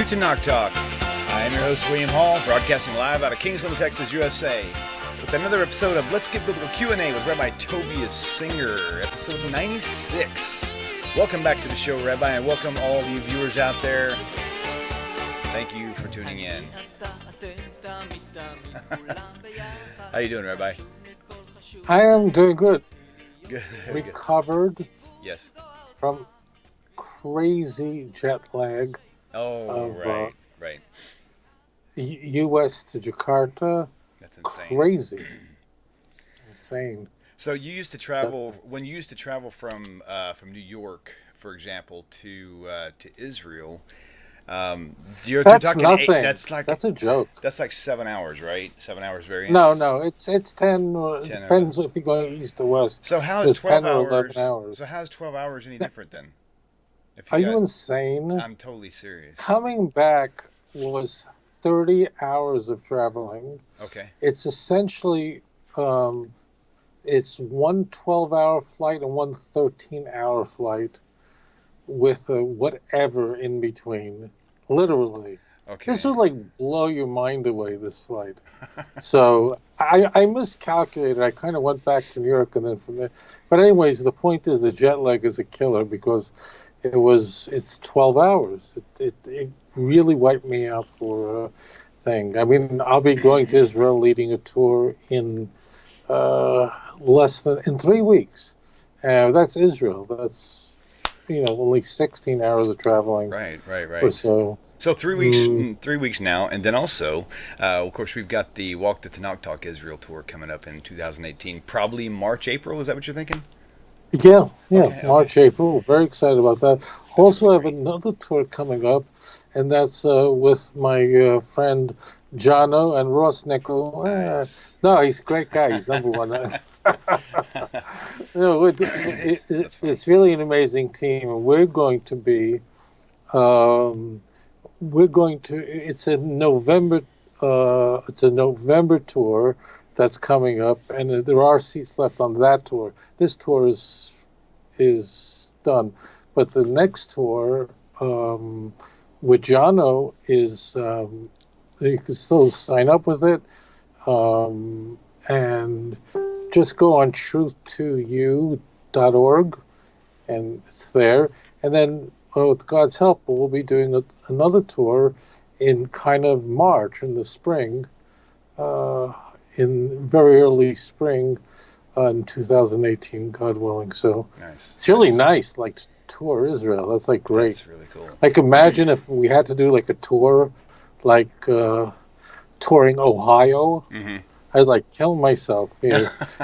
to Knock Talk. I am your host, William Hall, broadcasting live out of Kingsland, Texas, USA, with another episode of Let's Get Biblical Q&A with Rabbi Tovia Singer, episode 96. Welcome back to the show, Rabbi, and welcome all of you viewers out there. Thank you for tuning in. How you doing, Rabbi? I am doing good. Good. Recovered Yes. from crazy jet lag. Oh, right. U.S. to Jakarta. That's insane. Crazy. Insane. So you used to travel, when you used to travel from New York, for example, to Israel, you're That's talking nothing. That's a joke. That's like 7 hours, right? 7 hours variance? No, it's 10. It depends if you're going east or west. So how is 12 10 or 11 hours? So how's 12 hours any different then? Are you insane? I'm totally serious. Coming back was 30 hours of traveling. Okay. It's essentially, it's one 12-hour flight and one 13-hour flight with whatever in between, literally. Okay. This would blow your mind away, this flight. So I miscalculated. I kind of went back to New York and then from there. But anyways, the point is the jet lag is a killer because it's 12 hours. It really wiped me out for a thing. I mean, I'll be going to Israel leading a tour in in 3 weeks. That's Israel. That's only 16 hours of traveling. Right. Or so. So 3 weeks, 3 weeks now, and then also, of course, we've got the Walk the Tanakh Talk Israel tour coming up in 2018, probably March, April. Is that what you're thinking? Yeah, Okay. March, April. Very excited about that. Also have another tour coming up, and that's with my friend Jono and Ross Nickel. Nice. No, he's a great guy. He's number one. It's really an amazing team, and we're going to be. It's a November. It's a November tour that's coming up, and there are seats left on that tour. This tour is done, but the next tour with Jono is you can still sign up with it, and just go on truth2u.org, and it's there. And then with God's help, we'll be doing another tour in kind of March in the spring. In very early spring in 2018, God willing. So nice. It's really nice, tour Israel. That's great. That's really cool. Imagine if we had to do a tour, touring Ohio. Mm-hmm. I'd kill myself.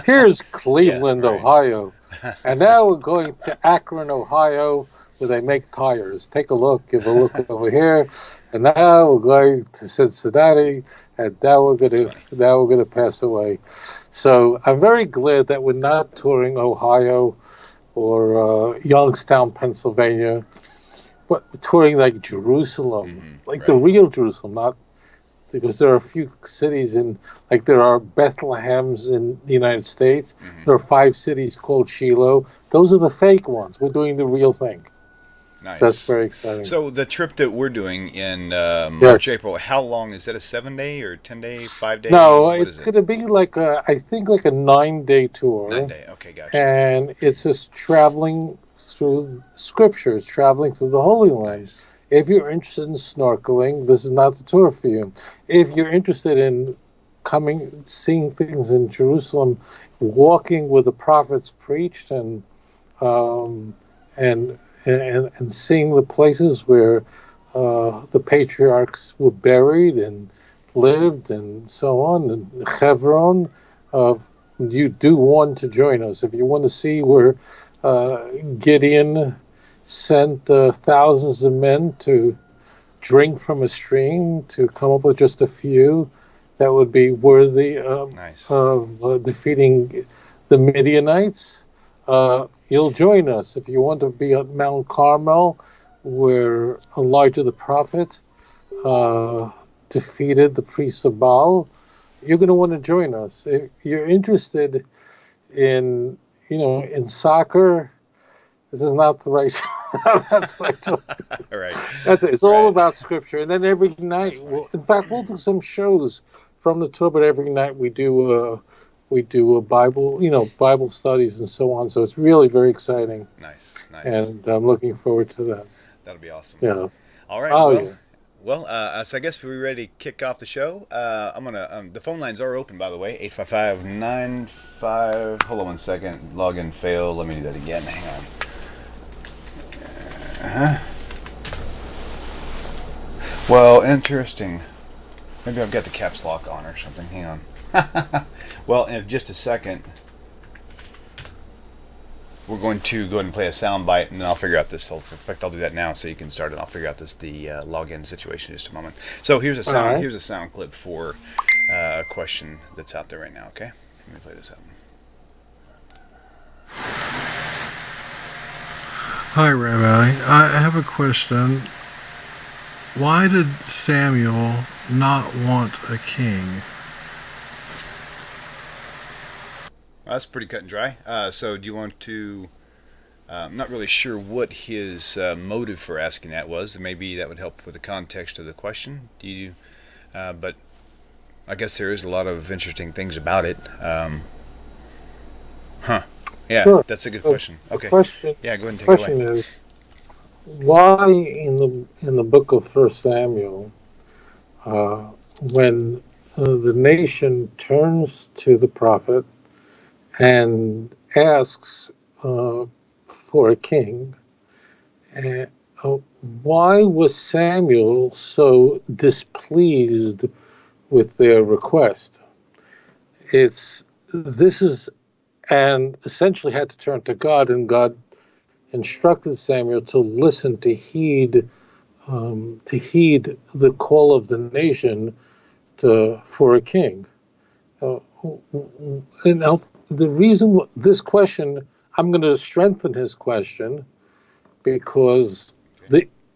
Here's Cleveland, yeah, right. Ohio. And now we're going to Akron, Ohio, where they make tires. Take a look, give a look over here. And now we're going to Cincinnati, and now we're going to pass away. So I'm very glad that we're not touring Ohio or Youngstown, Pennsylvania, but touring Jerusalem, the real Jerusalem, not because there are a few cities there are Bethlehems in the United States. Mm-hmm. There are 5 cities called Shiloh. Those are the fake ones. We're doing the real thing. Nice. So that's very exciting. So the trip that we're doing in March, April, how long is that? A 7-day or 10-day, 5-day? No, it's going to be I think a 9-day tour. 9-day, okay, gotcha. And it's just traveling through scriptures, traveling through the Holy Land. Nice. If you're interested in snorkeling, this is not the tour for you. If you're interested in seeing things in Jerusalem, walking where the prophets preached, and seeing the places where the patriarchs were buried and lived and so on, and Hebron, you do want to join us. If you want to see where Gideon sent thousands of men to drink from a stream to come up with just a few that would be worthy of defeating the Midianites, you'll join us. If you want to be at Mount Carmel, where Elijah the prophet defeated the priests of Baal, you're going to want to join us. If you're interested in soccer, This is not the right. That's right. Right. That's it. It's all about Scripture. And then every night, in fact, we'll do some shows from the Torah. But every night we do a Bible, Bible studies and so on. So it's really very exciting. Nice. And I'm looking forward to that. That'll be awesome. Yeah. All right. Oh, well, yeah. Well, so I guess we're ready to kick off the show. I'm gonna. The phone lines are open, by the way. 855-95. Hold on 1 second. Login failed. Let me do that again. Hang on. Well, interesting. Maybe I've got the caps lock on or something. Hang on. Well, in just a second, we're going to go ahead and play a sound bite, and then I'll figure out this. In fact, I'll do that now, so you can start, and I'll figure out the login situation in just a moment. So here's a sound. Here's a sound clip for a question that's out there right now. Okay, let me play this out. Hi, Rabbi. I have a question. Why did Samuel not want a king? Well, that's pretty cut and dry. So do you want to... I'm not really sure what his motive for asking that was. Maybe that would help with the context of the question. But I guess there is a lot of interesting things about it. Yeah, sure. That's a good question. Okay. Yeah, go ahead and take it away. The question is, why in the book of 1 Samuel, when the nation turns to the prophet and asks for a king, why was Samuel so displeased with their request? And essentially had to turn to God, and God instructed Samuel to listen, to heed the call of the nation for a king. And the reason this question, I'm going to strengthen his question, because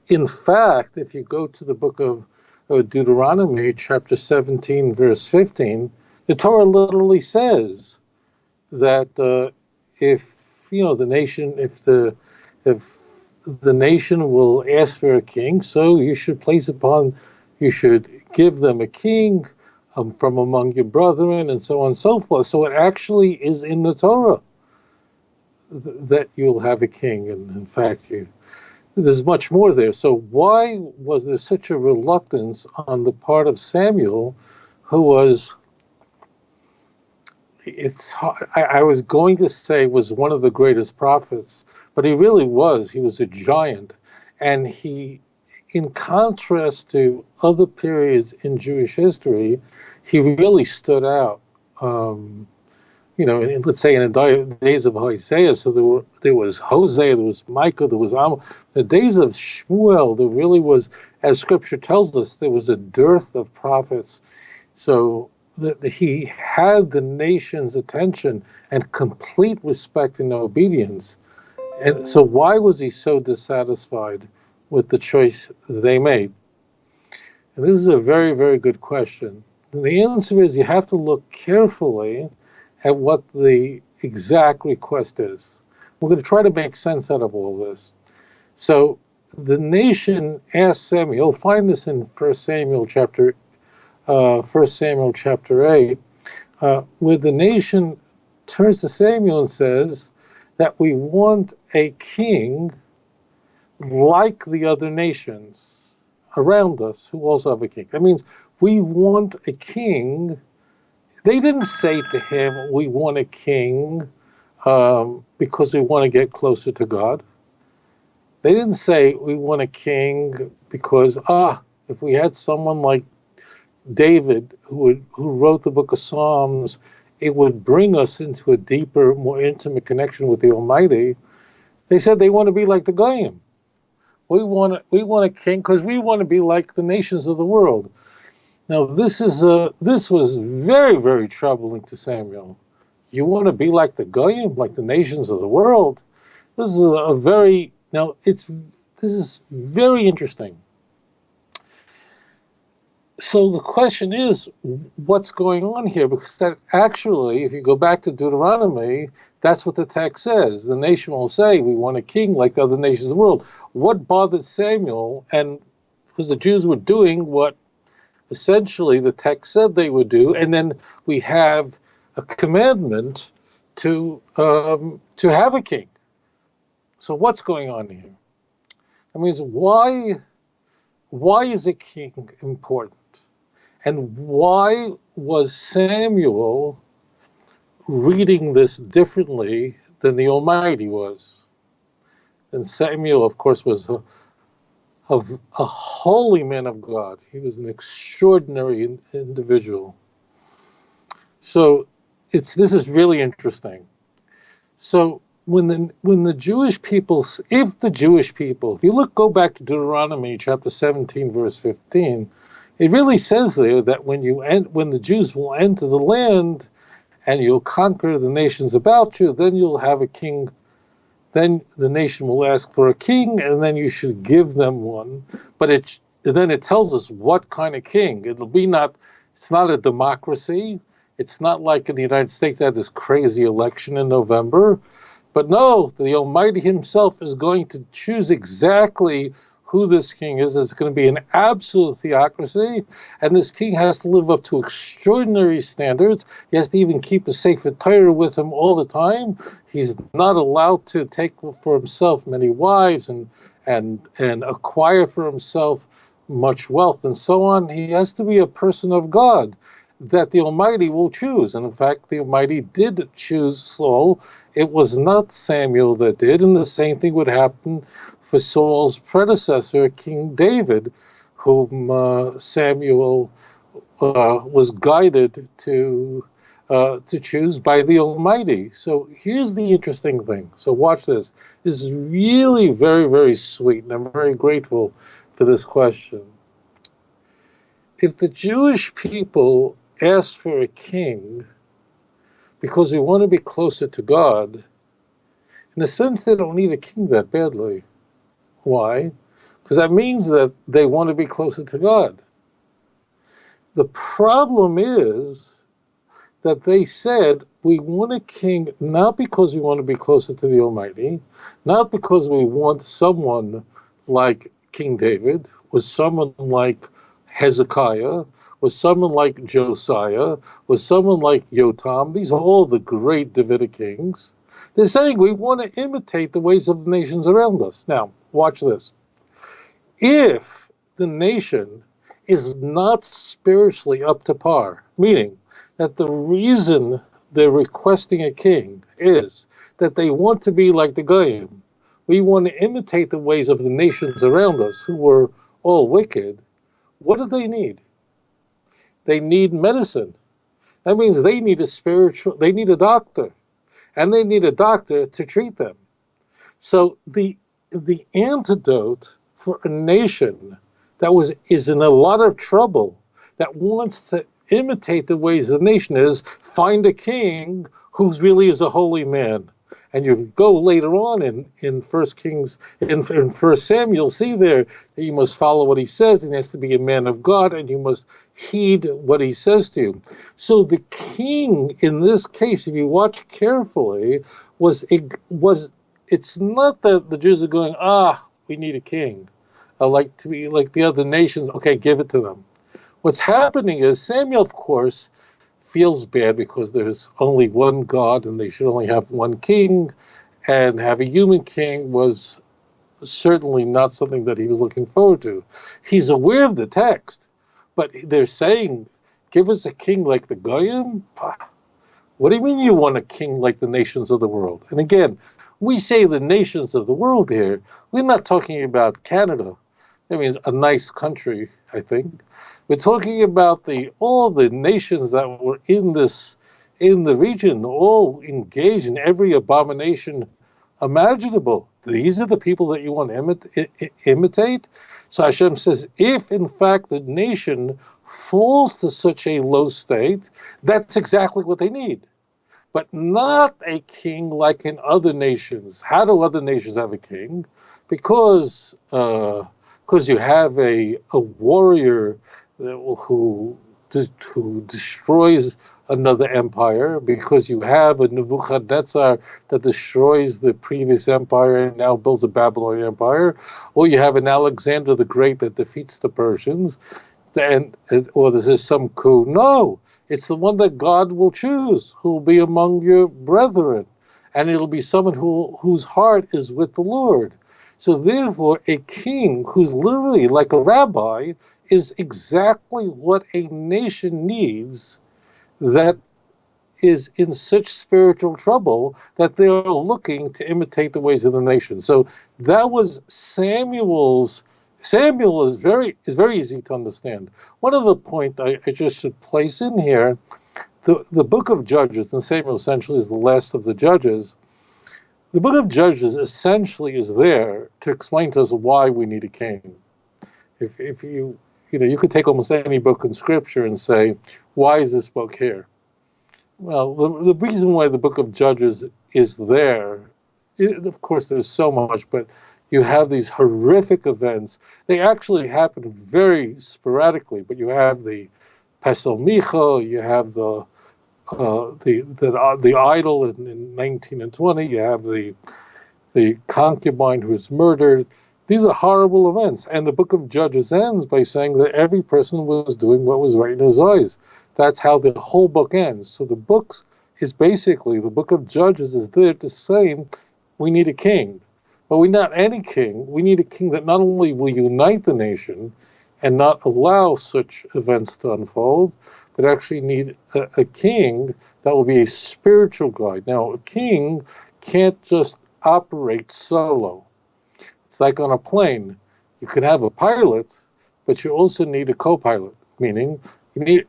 in fact, if you go to the book of Deuteronomy, chapter 17, verse 15, the Torah literally says that if the nation will ask for a king, so you should give them a king from among your brethren, and so on and so forth. So it actually is in the Torah that you'll have a king, and in fact, there's much more there. So why was there such a reluctance on the part of Samuel, who was... I was going to say was one of the greatest prophets, but he really was. He was a giant. And he, in contrast to other periods in Jewish history, he really stood out. Let's say in the days of Isaiah, so there was Hosea, there was Micah, there was Amos. The days of Shmuel, there really was, as Scripture tells us, there was a dearth of prophets. So he had the nation's attention and complete respect and obedience. And so why was he so dissatisfied with the choice they made? And this is a very, very good question. And the answer is you have to look carefully at what the exact request is. We're going to try to make sense out of all this. So the nation asked Samuel, you'll find this in 1 Samuel chapter 8, where the nation turns to Samuel and says that we want a king like the other nations around us who also have a king. That means we want a king. They didn't say to him, we want a king because we want to get closer to God. They didn't say we want a king because, if we had someone like David, who wrote the book of Psalms, it would bring us into a deeper, more intimate connection with the Almighty. They said they want to be like the Goyim. We want a king because we want to be like the nations of the world. Now this was very, very troubling to Samuel. You want to be like the Goyim, like the nations of the world? This is very interesting. So the question is, what's going on here? Because that actually, if you go back to Deuteronomy, that's what the text says. The nation will say, we want a king like the other nations of the world. What bothered Samuel? And because the Jews were doing what essentially the text said they would do, and then we have a commandment to have a king. So what's going on here? I mean, why is a king important? And why was Samuel reading this differently than the Almighty was? And Samuel, of course, was a holy man of God. He was an extraordinary individual. So this is really interesting. So when the Jewish people, if you go back to Deuteronomy chapter 17, verse 15, it really says there that when the Jews will enter the land and you'll conquer the nations about you, then you'll have a king. Then the nation will ask for a king, and then you should give them one. But then it tells us what kind of king. It's not a democracy. It's not like in the United States they had this crazy election in November. But no, the Almighty himself is going to choose exactly who this king is. It's going to be an absolute theocracy, and this king has to live up to extraordinary standards. He has to even keep a Sefer Torah with him all the time. He's not allowed to take for himself many wives and acquire for himself much wealth and so on. He has to be a person of God that the Almighty will choose. And in fact, the Almighty did choose Saul. It was not Samuel that did, and the same thing would happen for Saul's predecessor, King David, whom Samuel was guided to choose by the Almighty. So here's the interesting thing. So watch this. This is really very, very sweet, and I'm very grateful for this question. If the Jewish people ask for a king because they want to be closer to God, in a sense they don't need a king that badly. Why? Because that means that they want to be closer to God. The problem is that they said, we want a king not because we want to be closer to the Almighty, not because we want someone like King David, or someone like Hezekiah, or someone like Josiah, or someone like Jotam. These are all the great Davidic kings. They're saying we want to imitate the ways of the nations around us. Now, watch this. If the nation is not spiritually up to par, meaning that the reason they're requesting a king is that they want to be like the Goyim, we want to imitate the ways of the nations around us who were all wicked, what do they need? They need medicine. That means they need a doctor, and they need a doctor to treat them. So the antidote for a nation that is in a lot of trouble, that wants to imitate the ways of the nation, is find a king who really is a holy man. And you go later on in First Kings, in First Samuel, see there that you must follow what he says, and he has to be a man of God, and you must heed what he says to you. So the king in this case, if you watch carefully, it's not that the Jews are going, we need a king. I like to be like the other nations. Okay, give it to them. What's happening is Samuel, of course, feels bad because there's only one God and they should only have one king, and have a human king was certainly not something that he was looking forward to. He's aware of the text, but they're saying, give us a king like the Goyim? What do you mean you want a king like the nations of the world? And again, we say the nations of the world here, we're not talking about Canada. I mean, a nice country, I think. We're talking about all the nations that were in the region, all engaged in every abomination imaginable. These are the people that you want to imitate. So Hashem says, if in fact the nation falls to such a low state, that's exactly what they need. But not a king like in other nations. How do other nations have a king? Because you have a warrior who destroys another empire, because you have a Nebuchadnezzar that destroys the previous empire and now builds a Babylonian empire, or you have an Alexander the Great that defeats the Persians, or there's some coup. No, it's the one that God will choose, who will be among your brethren, and it'll be someone whose heart is with the Lord. So therefore, a king who's literally like a rabbi is exactly what a nation needs that is in such spiritual trouble that they are looking to imitate the ways of the nation. So that was Samuel's. Samuel is very easy to understand. One other point I just should place in here, the book of Judges, and Samuel essentially is the last of the judges. The book of Judges essentially is there to explain to us why we need a king. If you could take almost any book in Scripture and say, why is this book here? Well, the reason why the book of Judges is there, of course, there's so much, but you have these horrific events. They actually happen very sporadically, but you have the Pesel Micha, you have the idol in 19 and 20, you have the concubine who is murdered. These are horrible events. And the book of Judges ends by saying that every person was doing what was right in his eyes. That's how the whole book ends. So the book is basically, the book of Judges is there to say we need a king. But we not any king. We need a king that not only will unite the nation and not allow such events to unfold, but actually need a king that will be a spiritual guide. Now, a king can't just operate solo. It's like on a plane. You can have a pilot, but you also need a co-pilot, meaning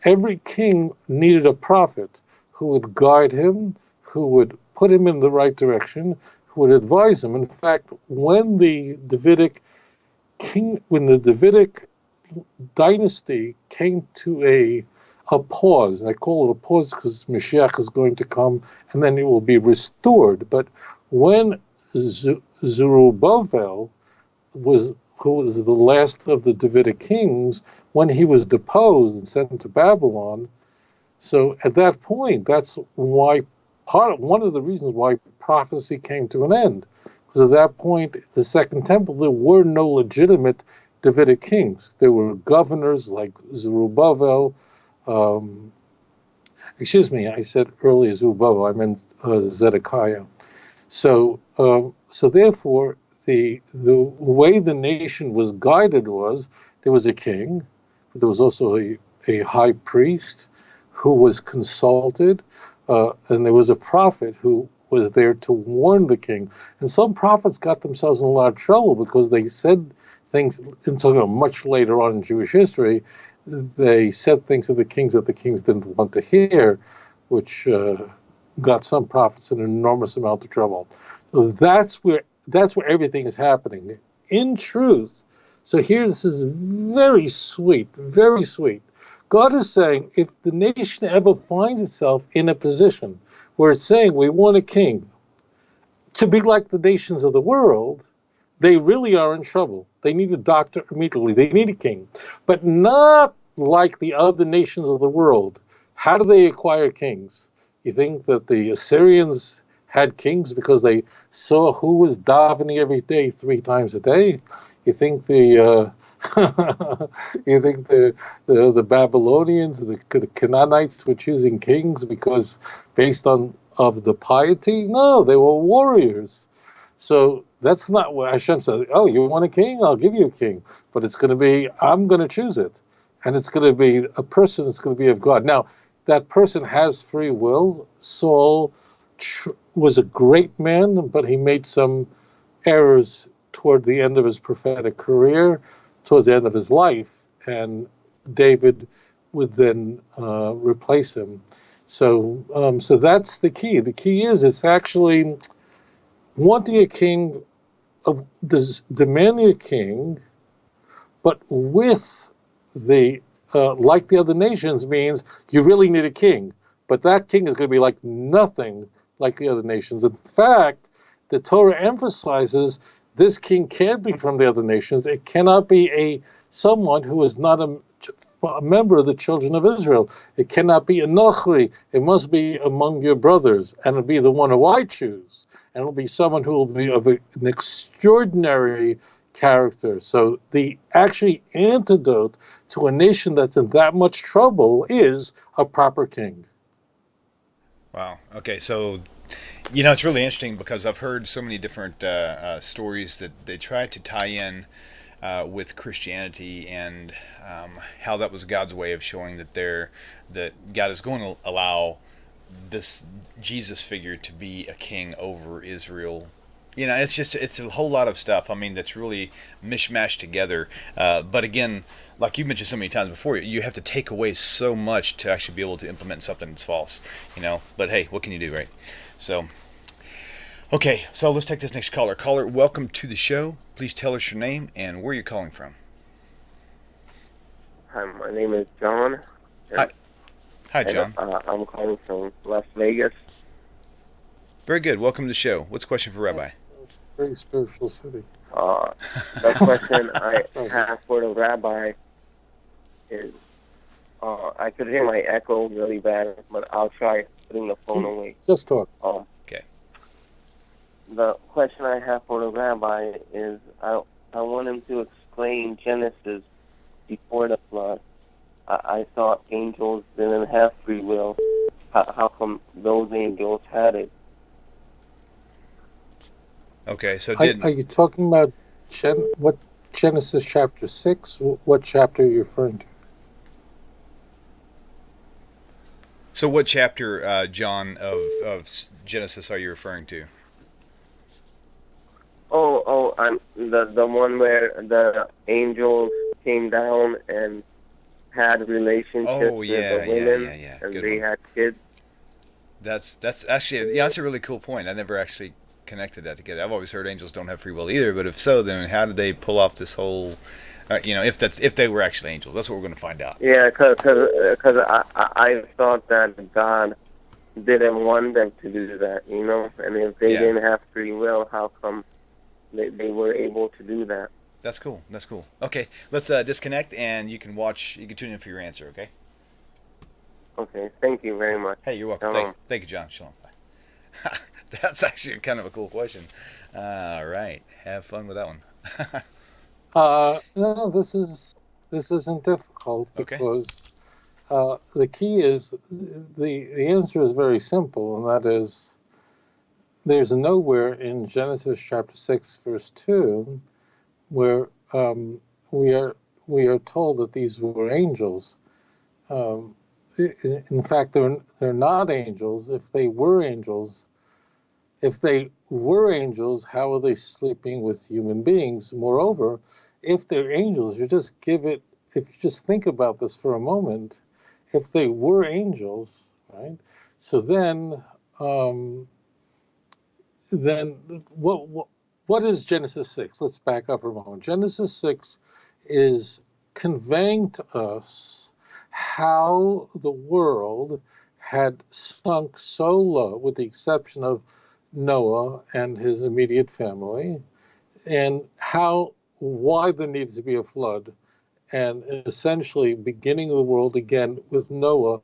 every king needed a prophet who would guide him, who would put him in the right direction, who would advise him. In fact, when the Davidic dynasty came to a pause, and I call it a pause because Mashiach is going to come and then it will be restored. But when Zerubbabel who was the last of the Davidic kings, when he was deposed and sent to Babylon, so at that point, that's why one of the reasons why prophecy came to an end. Because at that point, the Second Temple, there were no legitimate Davidic kings. There were governors like Zerubbabel. Excuse me, I said earlier Zerubbabel, I meant Zedekiah. So therefore, the way the nation was guided was there was a king, but there was also a high priest who was consulted, and there was a prophet who was there to warn the king. And some prophets got themselves in a lot of trouble because they said things, until much later on in Jewish history, they said things to the kings that the kings didn't want to hear, which got some prophets in an enormous amount of trouble. So that's where everything is happening. In truth, so here this is very sweet, very sweet. God is saying, if the nation ever finds itself in a position where it's saying we want a king to be like the nations of the world, they really are in trouble. They need a doctor immediately. They need a king, but not like the other nations of the world. How do they acquire kings? You think that the Assyrians had kings because they saw who was davening every day 3 times a day? You think the Babylonians, the Canaanites were choosing kings because based on of the piety? No, they were warriors. So that's not what Hashem said. Oh, you want a king? I'll give you a king. But it's going to be, I'm going to choose it. And it's going to be a person that's going to be of God. Now, that person has free will. Saul was a great man, but he made some errors toward the end of his prophetic career, towards the end of his life. And David would then replace him. So that's the key. The key is it's actually wanting a king, demanding a king, but with the, like the other nations means you really need a king. But that king is going to be like nothing like the other nations. In fact, the Torah emphasizes this king can't be from the other nations. It cannot be someone who is not a member of the children of Israel. It cannot be a Nochri. It must be among your brothers, and it'll be the one who I choose. And it'll be someone who will be of an extraordinary character. So the actually antidote to a nation that's in that much trouble is a proper king. Wow. Okay, so it's really interesting because I've heard so many different stories that they try to tie in with Christianity and how that was God's way of showing that God is going to allow this Jesus figure to be a king over Israel. It's a whole lot of stuff. I mean, that's really mishmashed together. But again, like you mentioned so many times before, you have to take away so much to actually be able to implement something that's false. But hey, what can you do, right? So, okay, so let's take this next caller. Caller, welcome to the show. Please tell us your name and where you're calling from. Hi, my name is John. Hi, John. I'm calling from Las Vegas. Very good. Welcome to the show. What's the question for Rabbi? Very spiritual city. The question I have for the rabbi is, I could hear my echo really bad, but I'll try putting the phone away. Just talk. Okay. The question I have for the rabbi is, I want him to explain Genesis before the flood. I thought angels didn't have free will. How come those angels had it? Okay, so are you talking about what Genesis chapter 6? What chapter are you referring to? So what chapter, John, of Genesis are you referring to? I'm the one where the angels came down and had relationships with the women, and Good they one. had kids. That's actually that's a really cool point. I never actually connected that together. I've always heard angels don't have free will either, but if so, then how did they pull off this whole? If they were actually angels, that's what we're going to find out. Yeah, because I thought that God didn't want them to do that, and if they didn't have free will, how come they were able to do that? That's cool. Okay, let's disconnect, and you can tune in for your answer. Okay. Okay. Thank you very much. Hey, you're welcome. Thank you, John. Shalom. Bye. That's actually kind of a cool question. All right, have fun with that one. No, this isn't difficult because the key is the answer is very simple, and that is there's nowhere in Genesis chapter 6 verse 2 where we are told that these were angels. In fact, they're not angels. If they were angels, how are they sleeping with human beings? Moreover, if they're angels, if you just think about this for a moment, if they were angels, right? So then what is Genesis 6? Let's back up for a moment. Genesis 6 is conveying to us how the world had sunk so low, with the exception of Noah and his immediate family, and why there needs to be a flood, and essentially beginning the world again with Noah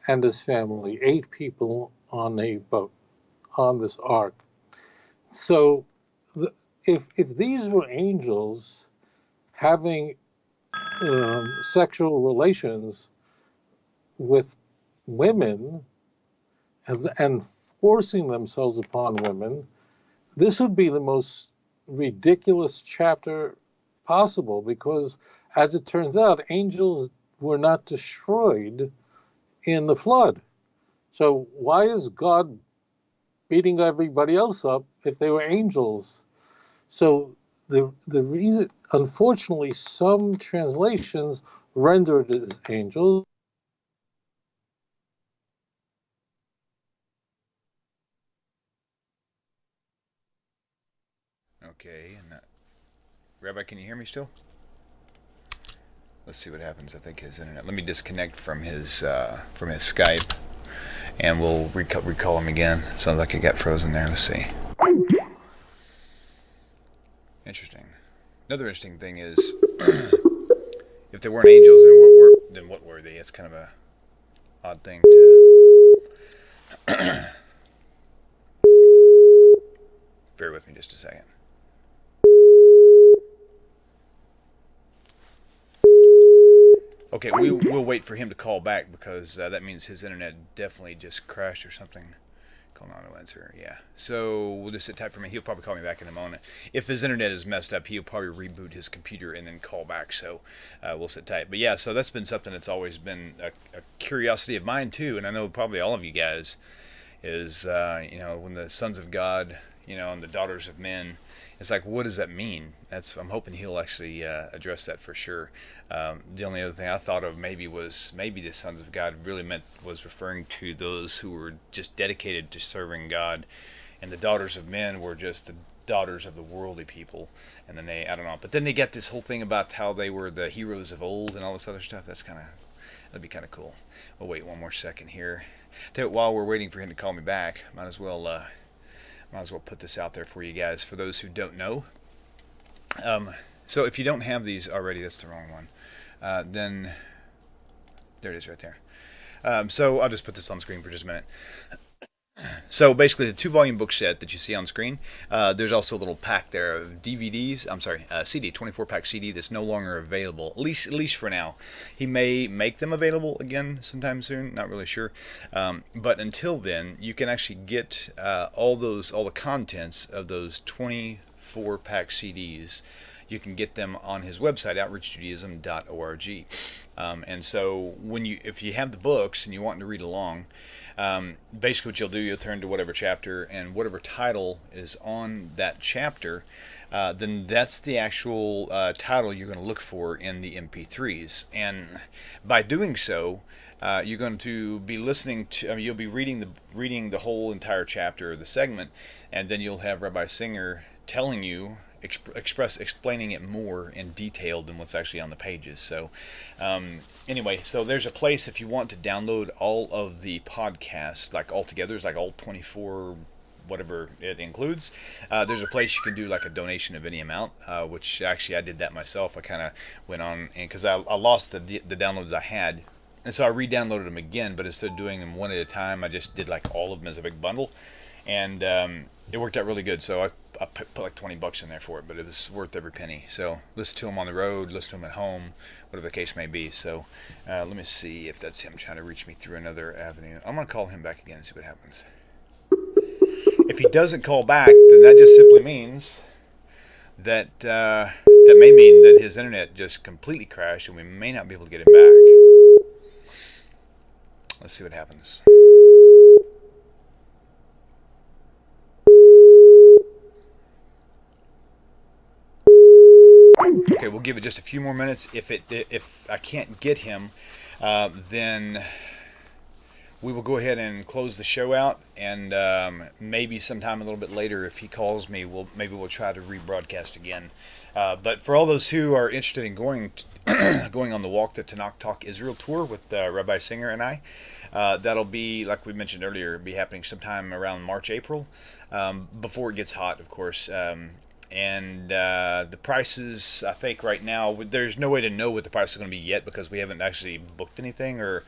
and his family, 8 people on a boat, on this ark. So if these were angels having sexual relations with women and forcing themselves upon women, this would be the most ridiculous chapter possible, because as it turns out, angels were not destroyed in the flood. So why is God beating everybody else up if they were angels? So the reason, unfortunately, some translations render it as angels. Okay, and Rabbi, can you hear me still? Let's see what happens. I think his internet. Let me disconnect from his Skype, and we'll recall him again. Sounds like it got frozen there. Let's see. Interesting. Another interesting thing is, if they weren't angels, then than what were they? It's kind of a odd thing to. Bear with me just a second. Okay, we'll wait for him to call back because that means his internet definitely just crashed or something. Call auto answer, yeah. So we'll just sit tight for a minute. He'll probably call me back in a moment. If his internet is messed up, he'll probably reboot his computer and then call back. So we'll sit tight. But yeah, so that's been something that's always been a curiosity of mine too, and I know probably all of you guys is when the sons of God, and the daughters of men. It's like, what does that mean? I'm hoping he'll actually address that for sure. The only other thing I thought of maybe the sons of God really was referring to those who were just dedicated to serving God, and the daughters of men were just the daughters of the worldly people. And then I don't know. But then they get this whole thing about how they were the heroes of old and all this other stuff. That'd be kind of cool. We'll wait one more second here. While we're waiting for him to call me back, might as well put this out there for you guys, for those who don't know. So if you don't have these already, that's the wrong one. Then there it is right there. So I'll just put this on screen for just a minute. So basically, the 2-volume book set that you see on screen, there's also a little pack there of DVDs. CD, 24-pack CD that's no longer available, at least for now. He may make them available again sometime soon. Not really sure. But until then, you can actually get all the contents of those 24-pack CDs. You can get them on his website, outreachjudaism.org. And so if you have the books and you want to read along, basically what you'll turn to whatever chapter, and whatever title is on that chapter, then that's the actual title you're going to look for in the MP3s. And by doing so, you're going to be listening to, you'll be reading the whole entire chapter or the segment, and then you'll have Rabbi Singer telling you, explaining it more in detail than what's actually on the pages. So anyway, so there's a place if you want to download all of the podcasts, like all together, it's like all 24, whatever it includes. There's a place you can do like a donation of any amount, which actually I did that myself. I kind of went on, and because I lost the downloads I had, and so I re-downloaded them again, but instead of doing them one at a time, I just did like all of them as a big bundle, and it worked out really good. So I put like $20 in there for it, but it was worth every penny. So listen to him on the road, listen to him at home, whatever the case may be. So let me see if that's him trying to reach me through another avenue. I'm going to call him back again and see what happens. If he doesn't call back, then that just simply means that that may mean that his internet just completely crashed and we may not be able to get him back. Let's see what happens. Okay, we'll give it just a few more minutes. If I can't get him, then we will go ahead and close the show out, and maybe sometime a little bit later, if he calls me, we'll try to rebroadcast again. But for all those who are interested in going on the Walk the TORAH Talk Israel tour with Rabbi Singer and I, that'll be, like we mentioned earlier, be happening sometime around March, April, before it gets hot, of course. And the prices, I think right now, there's no way to know what the price is going to be yet because we haven't actually booked anything or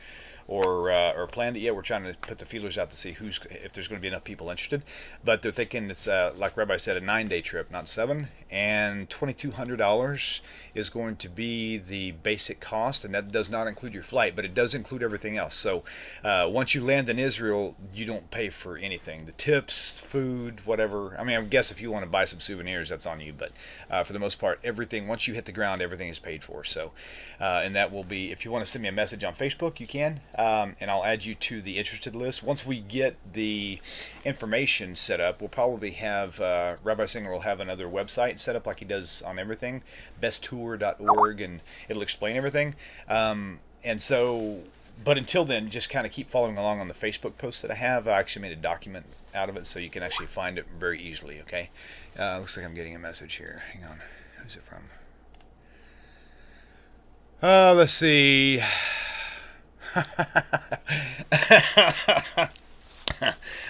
planned it yet. We're trying to put the feelers out to see if there's going to be enough people interested. But they're thinking it's, like Rabbi said, a 9-day trip, not 7. And $2,200 is going to be the basic cost, and that does not include your flight, but it does include everything else. So once you land in Israel, you don't pay for anything. The tips, food, whatever. I mean, I guess if you want to buy some souvenirs, that's on you. But for the most part, everything, once you hit the ground, everything is paid for. So, and that will be, if you want to send me a message on Facebook, you can. And I'll add you to the interested list. Once we get the information set up, we'll probably have, Rabbi Singer will have another website set up like he does on everything, besttour.org, and it'll explain everything. And so, but until then, just kind of keep following along on the Facebook posts that I have. I actually made a document out of it so you can actually find it very easily, okay? Looks like I'm getting a message here. Hang on. Who's it from? Let's see.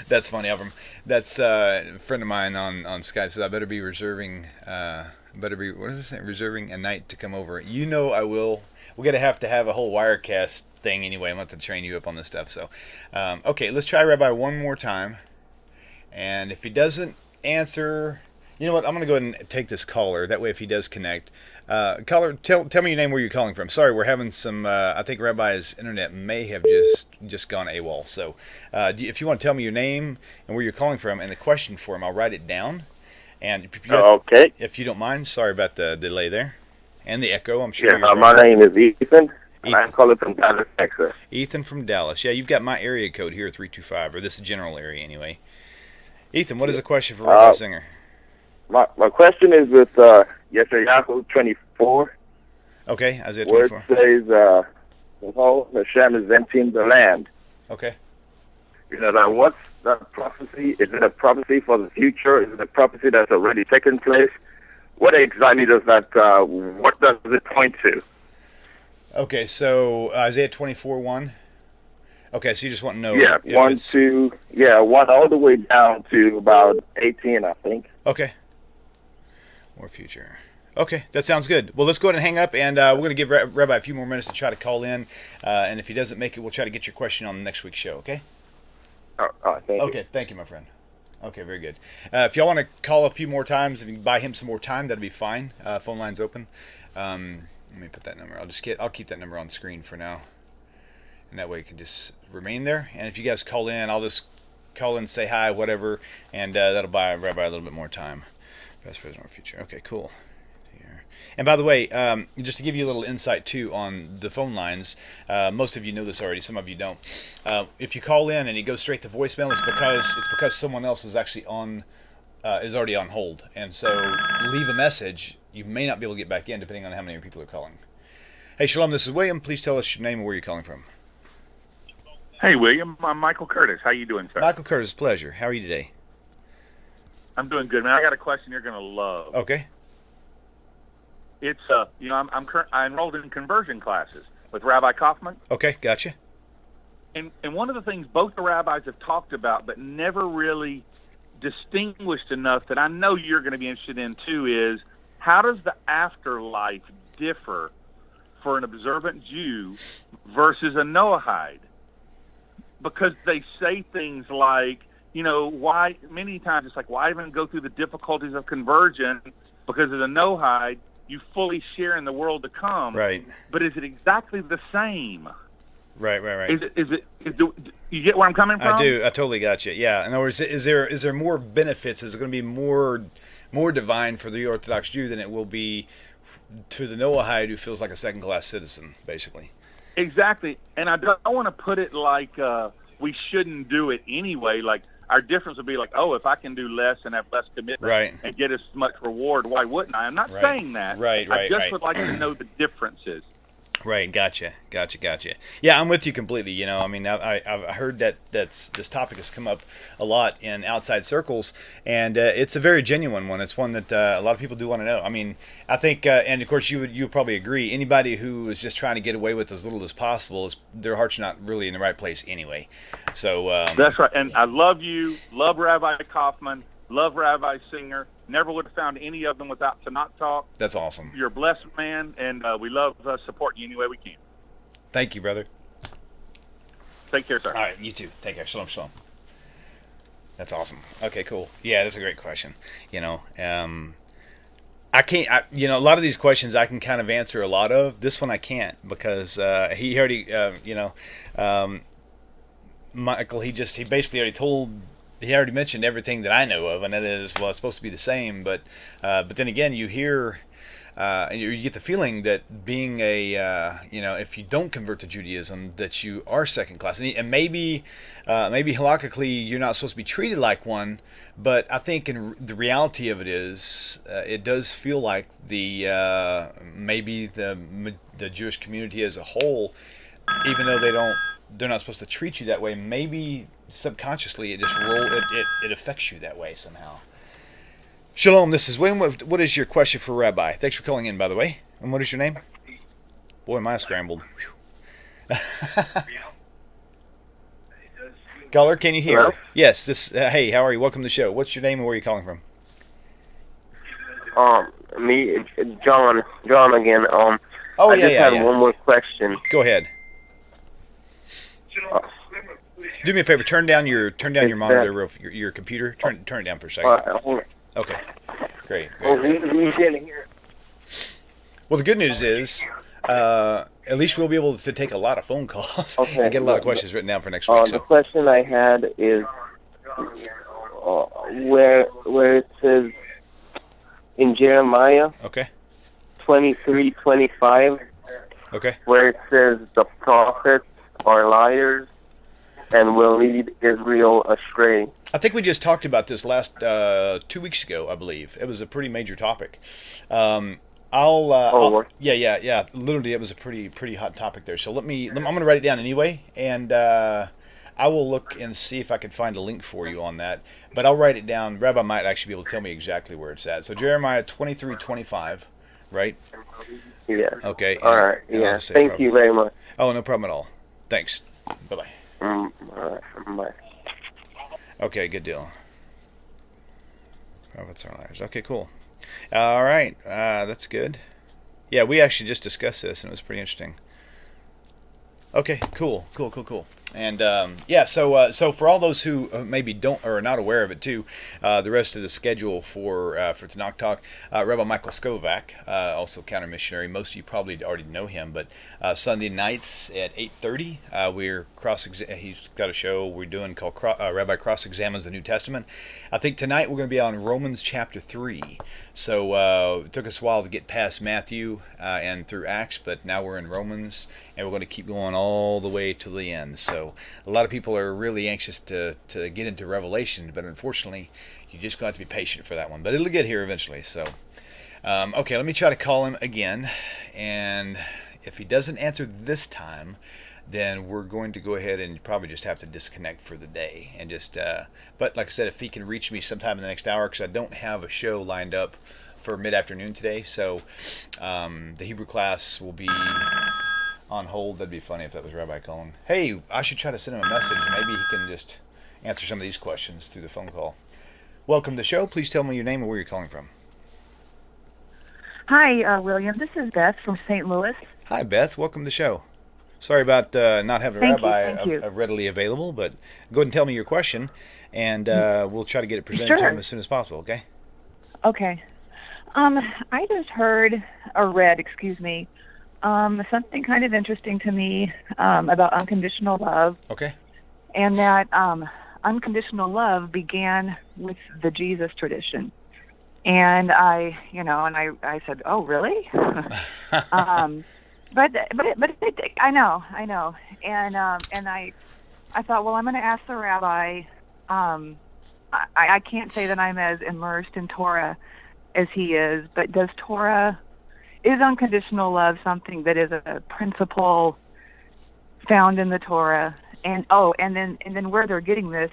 That's funny, Avram. That's a friend of mine on Skype says I better be reserving Better be, what is this? Reserving a night to come over. You know I will. We're going to have a whole Wirecast thing anyway. I'm going to have to train you up on this stuff. So, okay, let's try Rabbi one more time. And if he doesn't answer, you know what? I'm going to go ahead and take this caller. That way, if he does connect. Caller, tell me your name, where you're calling from. Sorry, we're having some, I think Rabbi's internet may have just gone AWOL. So, if you want to tell me your name and where you're calling from and the question for him, I'll write it down. And okay. If you don't mind, sorry about the delay there and the echo. I'm sure. Yeah, my name is Ethan, and I'm calling from Dallas, Texas. Ethan from Dallas. Yeah, you've got my area code here, 325, or this general area anyway. Ethan, what is the question for Rabbi Singer? My question is with Yeshayahu 24. Okay, Isaiah 24. Where it says, behold, Hashem is emptying the land. Okay. You know, now what's that prophecy? Is it a prophecy for the future? Is it a prophecy that's already taken place? What exactly does that, what does it point to? Okay, so Isaiah 24:1. Okay, so you just want to know. Yeah, 1 all the way down to about 18, I think. Okay. Or future. Okay, that sounds good. Well, let's go ahead and hang up, and we're going to give Rabbi a few more minutes to try to call in. And if he doesn't make it, we'll try to get your question on the next week's show, okay? All right, thank you. Okay, thank you, my friend. Okay, very good. If y'all want to call a few more times and buy him some more time, that'll be fine. Phone line's open. Let me put that number. I'll keep that number on the screen for now, and that way it can just remain there. And if you guys call in, I'll just call in, say hi, whatever, and that'll buy Rabbi a little bit more time. Past, present, or future. Okay, cool. And by the way, just to give you a little insight too on the phone lines, most of you know this already, some of you don't. If you call in and you go straight to voicemail, it's because someone else is actually is already on hold, and so leave a message. You may not be able to get back in depending on how many people are calling. Hey, Shalom, this is William. Please tell us your name and where you're calling from. Hey, William. I'm Michael Curtis. How you doing, sir? Michael Curtis, pleasure. How are you today? I'm doing good, man. I got a question you're going to love. Okay. It's I enrolled in conversion classes with Rabbi Kaufman. Okay, gotcha. And one of the things both the rabbis have talked about, but never really distinguished enough that I know you're going to be interested in too, is how does the afterlife differ for an observant Jew versus a Noahide? Because they say things like, why many times it's like, why even go through the difficulties of conversion? Because as a Noahide, you fully share in the world to come. Right. But is it exactly the same? Right. You get where I'm coming from? I do. I totally got you. Yeah. In other words, is there more benefits? Is it going to be more divine for the Orthodox Jew than it will be to the Noahide who feels like a second-class citizen, basically? Exactly. And I don't want to put it like we shouldn't do it anyway. Like, our difference would be like, if I can do less and have less commitment and get as much reward, why wouldn't I? I'm not saying that. I just would like to know the differences. Right, gotcha. Yeah, I'm with you completely. I've heard that this topic has come up a lot in outside circles, and it's a very genuine one. It's one that a lot of people do want to know. I mean, I think, and of course you would probably agree, anybody who is just trying to get away with as little as possible, their heart's not really in the right place anyway. So that's right. And I love you, love Rabbi Kaufman, love Rabbi Singer. Never would have found any of them without Tanakh Talk. That's awesome. You're a blessed man, and we love supporting you any way we can. Thank you, brother. Take care, sir. All right, you too. Take care. Shalom, shalom. That's awesome. Okay, cool. Yeah, that's a great question. I can't, a lot of these questions I can kind of answer a lot of. This one I can't because he already, Michael, he basically already told. He already mentioned everything that I know of, and that is, well, it's supposed to be the same. But then again, you hear, and you get the feeling that being if you don't convert to Judaism, that you are second class, and maybe halakhically you're not supposed to be treated like one. But I think the reality of it is, it does feel like maybe the Jewish community as a whole, even though they're not supposed to treat you that way, maybe subconsciously it affects you that way somehow. Shalom, this is William. What is your question for Rabbi? Thanks for calling in, by the way. And what is your name? Boy, am I scrambled. Caller, can you hear? Hello? Yes. Hey, how are you? Welcome to the show. What's your name and where are you calling from? me, it's John again. Oh, I just had one more question. Go ahead. Do me a favor. Turn down your monitor, your computer. Turn it down for a second. Okay. Great. Well, the good news is, at least we'll be able to take a lot of phone calls and get a lot of questions written down for next week. The question I had is where it says in Jeremiah 23:25, where it says the prophets are liars and will lead Israel astray. I think we just talked about this last 2 weeks ago, I believe. It was a pretty major topic. Yeah. Literally, it was a pretty hot topic there. So I'm going to write it down anyway, and I will look and see if I can find a link for you on that. But I'll write it down. Rabbi might actually be able to tell me exactly where it's at. So Jeremiah 23:25, right? Yeah. Okay. All right. Yeah. Thank you very much. Oh, no problem at all. Thanks. Bye-bye. All right. Bye. Okay, good deal. Prophets are liars. Okay, cool. All right, that's good. Yeah, we actually just discussed this, and it was pretty interesting. Okay, cool. And so for all those who maybe don't or are not aware of it too, the rest of the schedule for TORAH Talk, Rabbi Michael Skobac, also counter missionary. Most of you probably already know him, but Sunday nights at 8:30, he's got a show we're doing called Rabbi Cross Examines the New Testament. I think tonight we're going to be on Romans chapter 3. So it took us a while to get past Matthew and through Acts, but now we're in Romans, and we're going to keep going all the way to the end. So a lot of people are really anxious to get into Revelation, but unfortunately, you just got to be patient for that one. But it'll get here eventually. So, okay, let me try to call him again, and if he doesn't answer this time, then we're going to go ahead and probably just have to disconnect for the day. And just, but like I said, if he can reach me sometime in the next hour, because I don't have a show lined up for mid-afternoon today, so the Hebrew class will be on hold. That'd be funny if that was Rabbi calling. Hey, I should try to send him a message, and maybe he can just answer some of these questions through the phone call. Welcome to the show. Please tell me your name and where you're calling from. Hi, William. This is Beth from St. Louis. Hi, Beth. Welcome to the show. Sorry about not having a rabbi readily available, but go ahead and tell me your question, and we'll try to get it presented to him as soon as possible, okay? Okay. I just heard, or read, something kind of interesting to me about unconditional love. Okay. And that unconditional love began with the Jesus tradition. And I said, oh, really? But I know. And I thought, well, I'm going to ask the rabbi. I can't say that I'm as immersed in Torah as he is, but is unconditional love something that is a principle found in the Torah? And then where they're getting this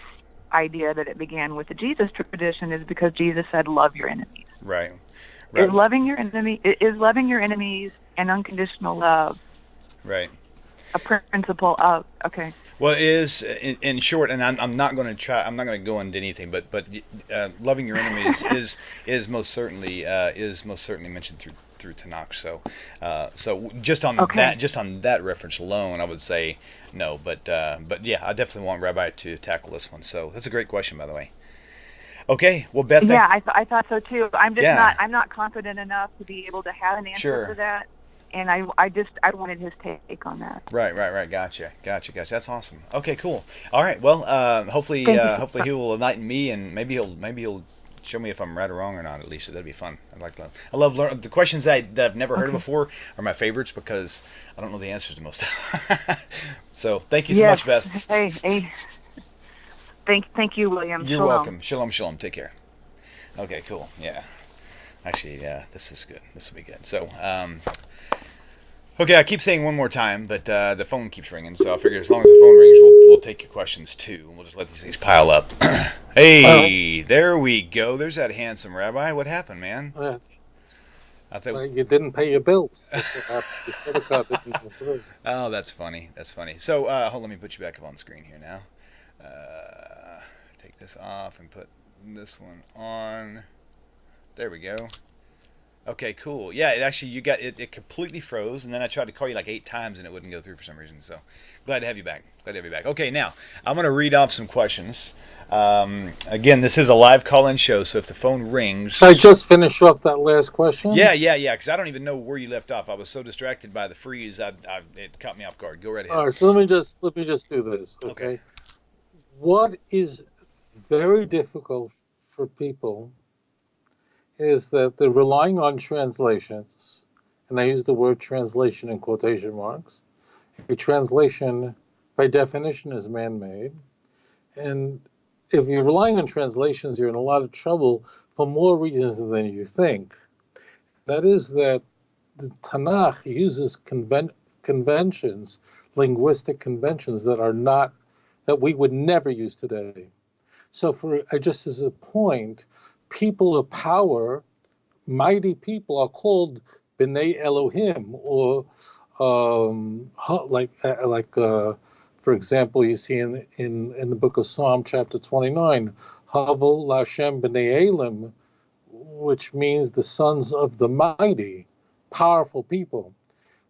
idea that it began with the Jesus tradition is because Jesus said, "Love your enemies." Right. Is loving your enemies and unconditional love, right, a principle of? Okay. Well, it is in short, and I'm not going to go into anything, but loving your enemies is most certainly mentioned through Tanakh. So just on that reference alone, I would say no. But yeah, I definitely want Rabbi to tackle this one. So that's a great question, by the way. Okay, well, Beth. Yeah, I thought so too. I'm not confident enough to be able to have an answer for that. And I wanted his take on that. Right. Gotcha. That's awesome. Okay, cool. All right. Well, hopefully he will enlighten me, and maybe he'll show me if I'm right or wrong or not. At least that'd be fun. I love learning the questions that I've never heard of before are my favorites because I don't know the answers to most. So thank you so much, Beth. Hey. Thank you, William. You're welcome. Shalom. Take care. Okay, cool. Yeah. Actually, this is good. This will be good. So, okay, I keep saying one more time, but the phone keeps ringing, so I figure as long as the phone rings, we'll take your questions too. We'll just let these things pile up. Hey, there we go. There's that handsome rabbi. What happened, man? I thought you didn't pay your bills. Oh, that's funny. So, hold on, let me put you back up on the screen here now. Take this off and put this one on. There we go. Okay, cool. Yeah, it actually you got it completely froze, and then I tried to call you like 8 times and it wouldn't go through for some reason. So glad to have you back. Glad to have you back. Okay, now I'm going to read off some questions. Again, this is a live call-in show, so if the phone rings, Should I just finish off that last question? yeah, because I don't even know where you left off. I was so distracted by the freeze, it caught me off guard. Go right ahead. All right, so let me just do this. Okay. What is very difficult for people is that they're relying on translations, and I use the word translation in quotation marks. A translation, by definition, is man-made, and if you're relying on translations, you're in a lot of trouble for more reasons than you think. That is that the Tanakh uses conventions, linguistic conventions that we would never use today. So just as a point, people of power, mighty people, are called B'nai Elohim, or for example, you see in the book of Psalm, chapter 29, Havo Lashem B'nai Elim, which means the sons of the mighty, powerful people.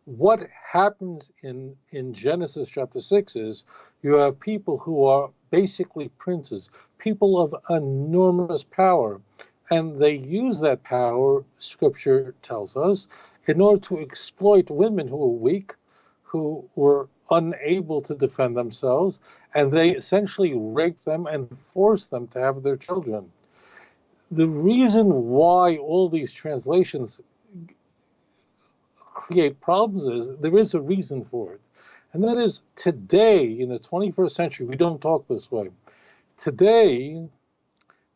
What happens in Genesis chapter 6 is you have people who are basically princes, people of enormous power, and they use that power, Scripture tells us, in order to exploit women who were weak, who were unable to defend themselves, and they essentially rape them and force them to have their children. The reason why all these translations create problems is there is a reason for it. And that is, today, in the 21st century, we don't talk this way. Today,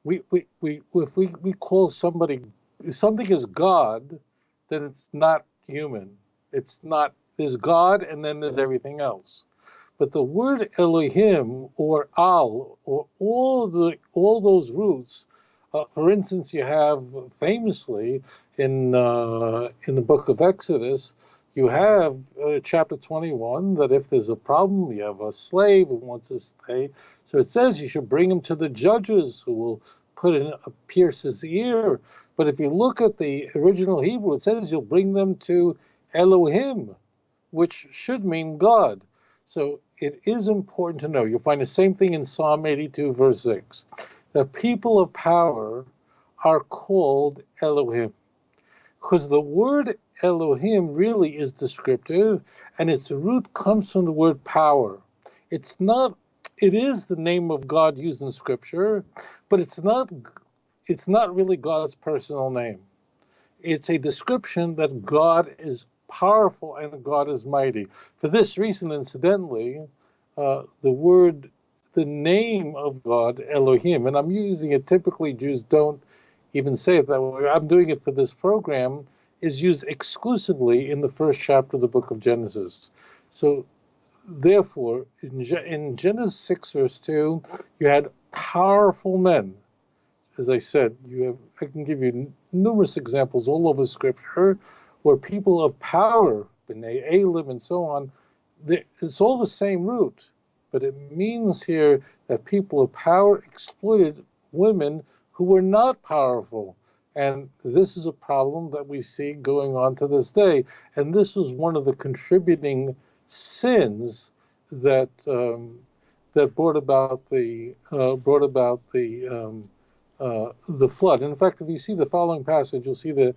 if we call something is God, then it's not human. It's not, there's God and then there's everything else. But the word Elohim or Al, or all those roots, for instance, you have famously in the book of Exodus, you have chapter 21 that if there's a problem, you have a slave who wants to stay. So it says you should bring him to the judges who will pierce his ear. But if you look at the original Hebrew, it says you'll bring them to Elohim, which should mean God. So it is important to know. You'll find the same thing in Psalm 82, verse 6. The people of power are called Elohim, because the word Elohim really is descriptive, and its root comes from the word power. It is the name of God used in Scripture, but it's not really God's personal name. It's a description that God is powerful and God is mighty. For this reason, incidentally, the name of God, Elohim, and I'm using it, typically Jews don't even say it that way, I'm doing it for this program, is used exclusively in the first chapter of the book of Genesis. So therefore, in Genesis 6, verse 2, you had powerful men. As I said, I can give you numerous examples all over Scripture where people of power, B'nai Elim and so on, it's all the same root. But it means here that people of power exploited women who were not powerful. And this is a problem that we see going on to this day. And this was one of the contributing sins that brought about the flood. And in fact, if you see the following passage, you'll see that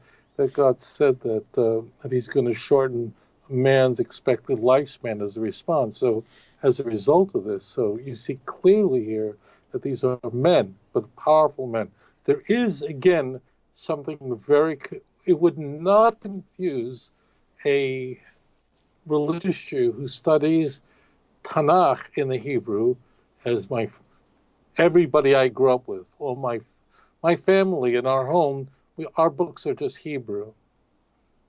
God said that He's going to shorten man's expected lifespan as a response. So as a result of this, so you see clearly here that these are men, but powerful men. There is, again, something it would not confuse a religious Jew who studies Tanakh in the Hebrew as everybody I grew up with, or my family in our home, our books are just Hebrew.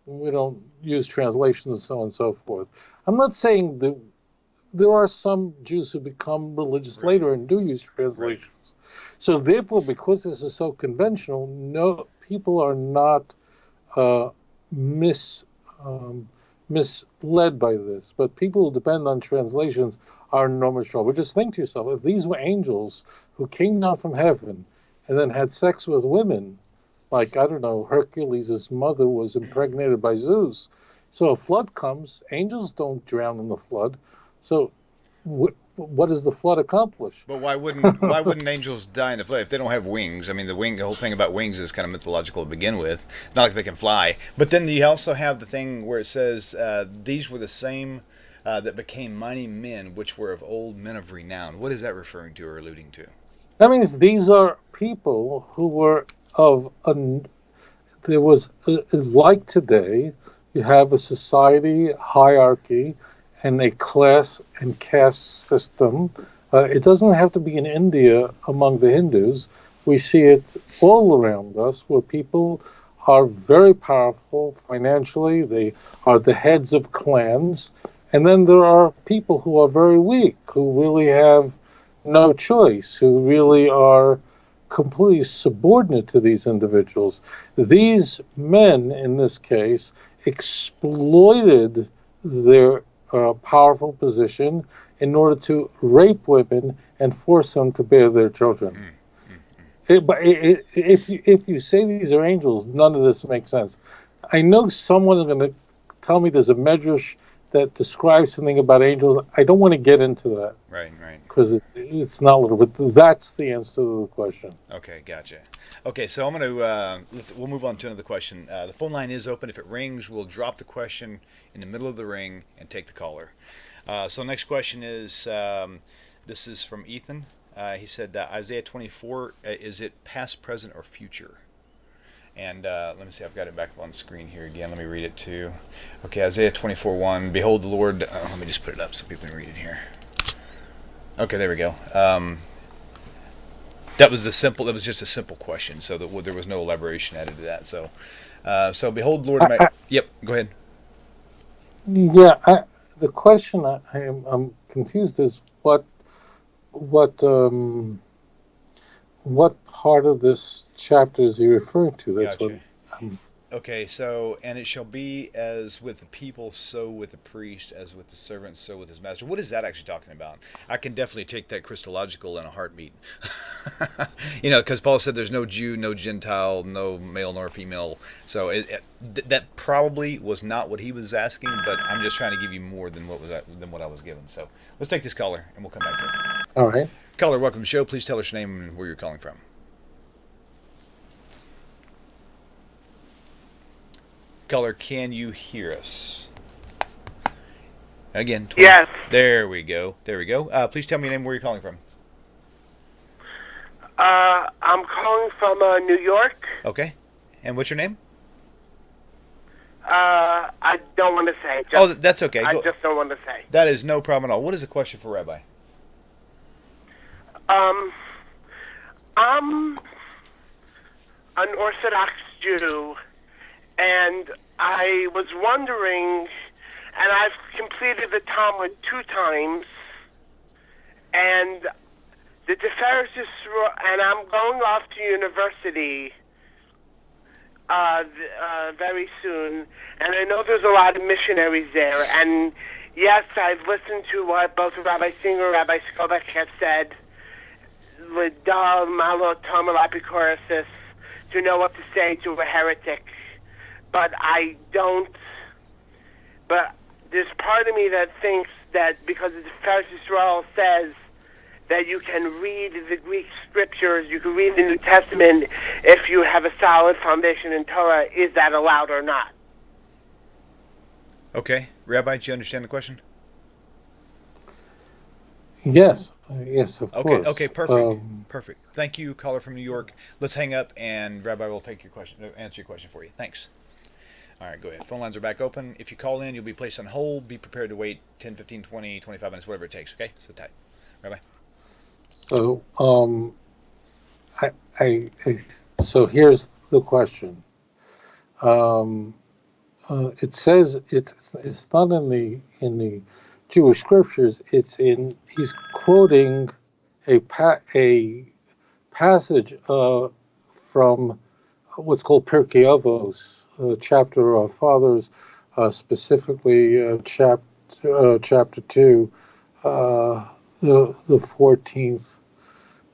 We don't use translations and so on and so forth. I'm not saying that there are some Jews who become religious later and do use translations. Right. So therefore, because this is so conventional, no, people are not misled by this. But people who depend on translations are in enormous trouble. Just think to yourself, if these were angels who came down from heaven and then had sex with women, Like, I don't know, Hercules' mother was impregnated by Zeus. So a flood comes, angels don't drown in the flood. So what does the flood accomplish? But why wouldn't angels die in the flood if they don't have wings? I mean, the whole thing about wings is kind of mythological to begin with. It's not like they can fly. But then you also have the thing where it says these were the same that became mighty men, which were of old men of renown. What is that referring to or alluding to? That means these are people who were there was, like today, you have a society hierarchy and a class and caste system. It doesn't have to be in India among the Hindus. We see it all around us where people are very powerful financially. They are the heads of clans. And then there are people who are very weak, who really have no choice, who really are completely subordinate to these individuals. These men, in this case, exploited their powerful position in order to rape women and force them to bear their children. If you say these are angels, none of this makes sense. I know someone is going to tell me there's a medrash that describes something about angels. I don't want to get into that. Right. Because it's not little, but that's the answer to the question. Okay, gotcha. Okay, so I'm going to we'll move on to another question. The phone line is open. If it rings, we'll drop the question in the middle of the ring and take the caller. So next question is this is from Ethan. He said Isaiah 24, is it past, present, or future? And let me see, I've got it back up on the screen here again. Let me read it too. Okay, Isaiah 24:1. Behold, the Lord. Let me just put it up so people can read it here. Okay, there we go. That was just a simple question, so that there was no elaboration added to that. So behold, Lord. Yep, go ahead. Yeah, the question I'm confused is what part of this chapter is he referring to? That's Gotcha. what. Okay, so, and it shall be as with the people, so with the priest, as with the servant, so with his master. What is that actually talking about? I can definitely take that Christological in a heartbeat. Because Paul said there's no Jew, no Gentile, no male nor female. So that probably was not what he was asking, but I'm just trying to give you more than what I was given. So let's take this caller, and we'll come back to it. All right. Caller, welcome to the show. Please tell us your name and where you're calling from. Caller, can you hear us? Again. Yes. There we go. Please tell me your name and where you're calling from. I'm calling from New York. Okay. And what's your name? I don't want to say. That's okay. I just don't want to say. That is no problem at all. What is the question for Rabbi? I'm an Orthodox Jew, and I was wondering, and I've completed the Talmud 2 times, and the Tiferes Yisrael, and I'm going off to university very soon, and I know there's a lot of missionaries there, and yes, I've listened to what both Rabbi Singer and Rabbi Skobac have said, L'dal malo tomer apikorasis, to know what to say to a heretic. But I don't. But there's part of me that thinks that because the Tiferes Yisrael says that you can read the Greek scriptures, you can read the New Testament if you have a solid foundation in Torah, is that allowed or not? Okay. Rabbi, do you understand the question? Yes, of course. Okay, perfect. Perfect. Thank you, caller from New York. Let's hang up, and Rabbi will take your question, answer your question for you. Thanks. All right, go ahead. Phone lines are back open. If you call in, you'll be placed on hold. Be prepared to wait 10, 15, 20, 25 minutes, whatever it takes, okay? Sit tight. Rabbi? So, so here's the question. It says it's not in the Jewish scriptures. He's quoting a passage from what's called Pirkei Avos, chapter of Fathers, specifically chapter 2, the 14th.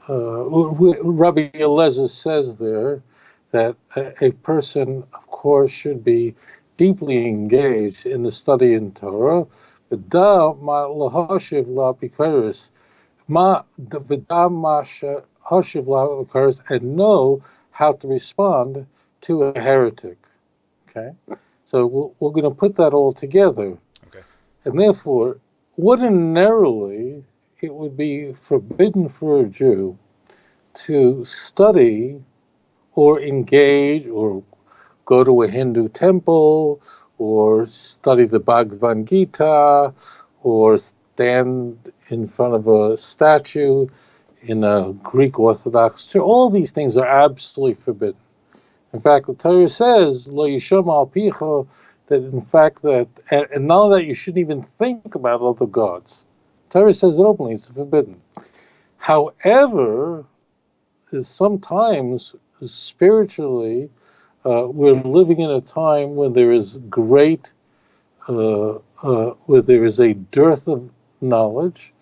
Rabbi Eliezer says there that a person, of course, should be deeply engaged in the study in Torah. And know how to respond to a heretic. Okay, so we're going to put that all together. Okay. And therefore, ordinarily, it would be forbidden for a Jew to study or engage or go to a Hindu temple or study the Bhagavad Gita or stand in front of a statue in a Greek Orthodox church. All these things are absolutely forbidden. In fact, the Torah says, Lo yisham al picha, that in fact that, and now that you shouldn't even think about other gods. Torah says it openly, it's forbidden. However, sometimes spiritually, we're living in a time when there is great, where there is a dearth of knowledge,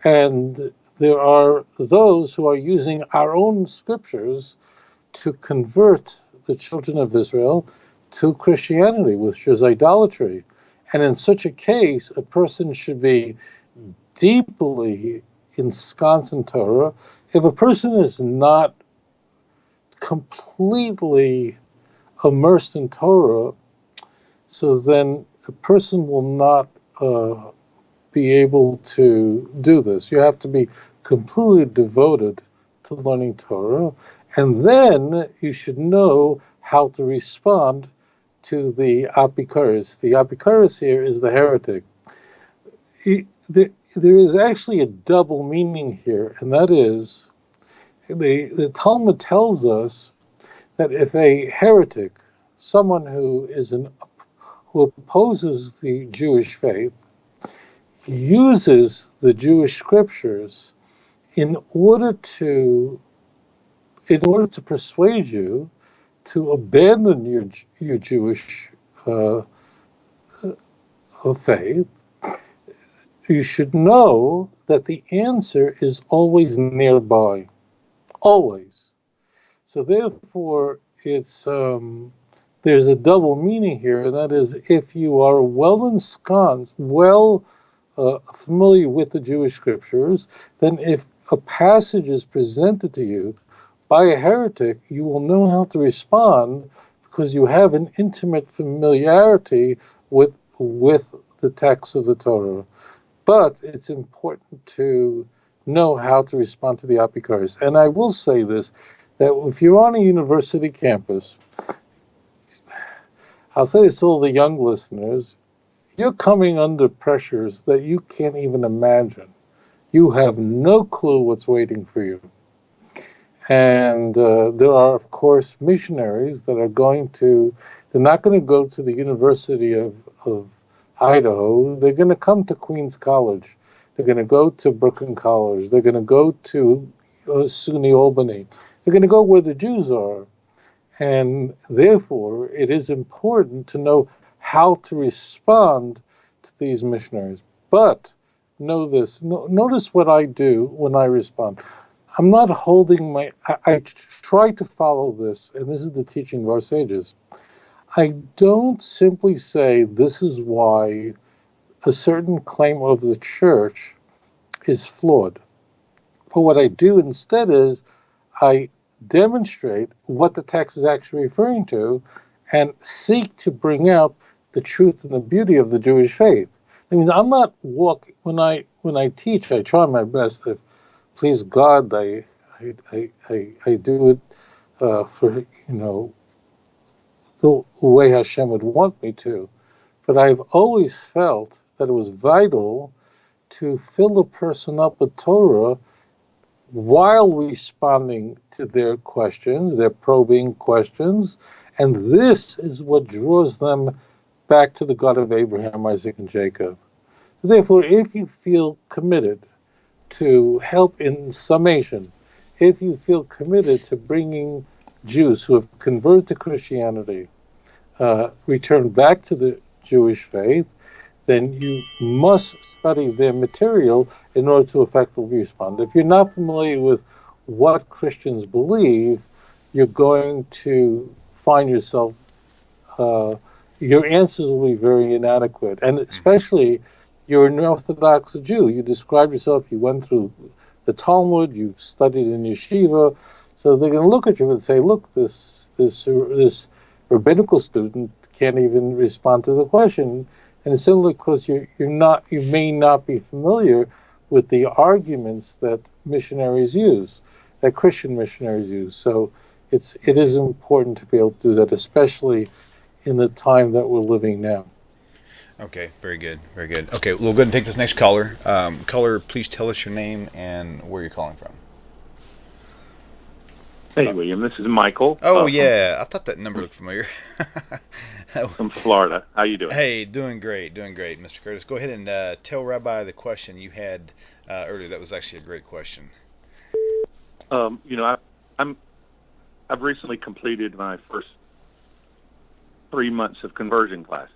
and there are those who are using our own scriptures to convert the children of Israel to Christianity, which is idolatry. And in such a case, a person should be deeply ensconced in Torah. If a person is not completely immersed in Torah, so then a person will not be able to do this. You have to be completely devoted to learning Torah, and then you should know how to respond to the apikaris. The apikaris here is the heretic. There is actually a double meaning here, and that is, the Talmud tells us that if a heretic, someone who opposes the Jewish faith, uses the Jewish scriptures in order to persuade you to abandon your Jewish faith, you should know that the answer is always nearby, always. So therefore, it's there's a double meaning here, and that is, if you are well ensconced, familiar with the Jewish scriptures, then if a passage is presented to you by a heretic, you will know how to respond because you have an intimate familiarity with the text of the Torah. But it's important to know how to respond to the apikaris. And I will say this, that if you're on a university campus, I'll say this to all the young listeners, you're coming under pressures that you can't even imagine. You have no clue what's waiting for you. And there are, of course, missionaries that are they're not going to go to the University of Idaho. They're going to come to Queens College. They're going to go to Brooklyn College. They're going to go to SUNY Albany. They're going to go where the Jews are. And therefore, it is important to know how to respond to these missionaries. But know this. Notice what I do when I respond. I'm not holding I try to follow this, and this is the teaching of our sages. I don't simply say this is why a certain claim of the church is flawed. But what I do instead is I demonstrate what the text is actually referring to and seek to bring out the truth and the beauty of the Jewish faith. That means I'm not when I teach, I try my best to please God. I do it for the way Hashem would want me to. But I've always felt that it was vital to fill a person up with Torah while responding to their questions, their probing questions, and this is what draws them back to the God of Abraham, Isaac, and Jacob. Therefore, if you feel committed to help in summation, if you feel committed to bringing Jews who have converted to Christianity, return back to the Jewish faith, then you must study their material in order to effectively respond. If you're not familiar with what Christians believe, you're going to find yourself, your answers will be very inadequate. And especially, you're an Orthodox Jew. You describe yourself, you went through the Talmud, you've studied in yeshiva, so they're going to look at you and say, look, this rabbinical student can't even respond to the question. And it's simply because you may not be familiar with the arguments that missionaries use, that Christian missionaries use. So it is important to be able to do that, especially in the time that we're living now. Okay, very good, very good. Okay, we'll go ahead and take this next caller. Caller, please tell us your name and where you're calling from. Hey, William, this is Michael. Oh, yeah, I thought that number looked familiar. From Florida. How you doing? Hey, doing great, Mr. Curtis. Go ahead and tell Rabbi the question you had earlier. That was actually a great question. I've recently completed my first 3 months of conversion classes.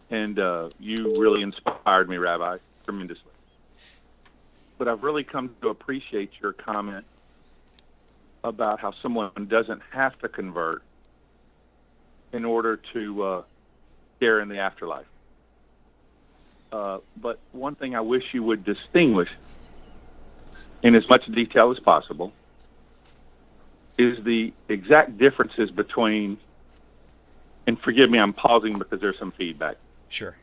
And you really inspired me, Rabbi, tremendously. But I've really come to appreciate your comment about how someone doesn't have to convert in order to share in the afterlife. But one thing I wish you would distinguish in as much detail as possible is the exact differences between, and forgive me, I'm pausing because there's some feedback. Sure.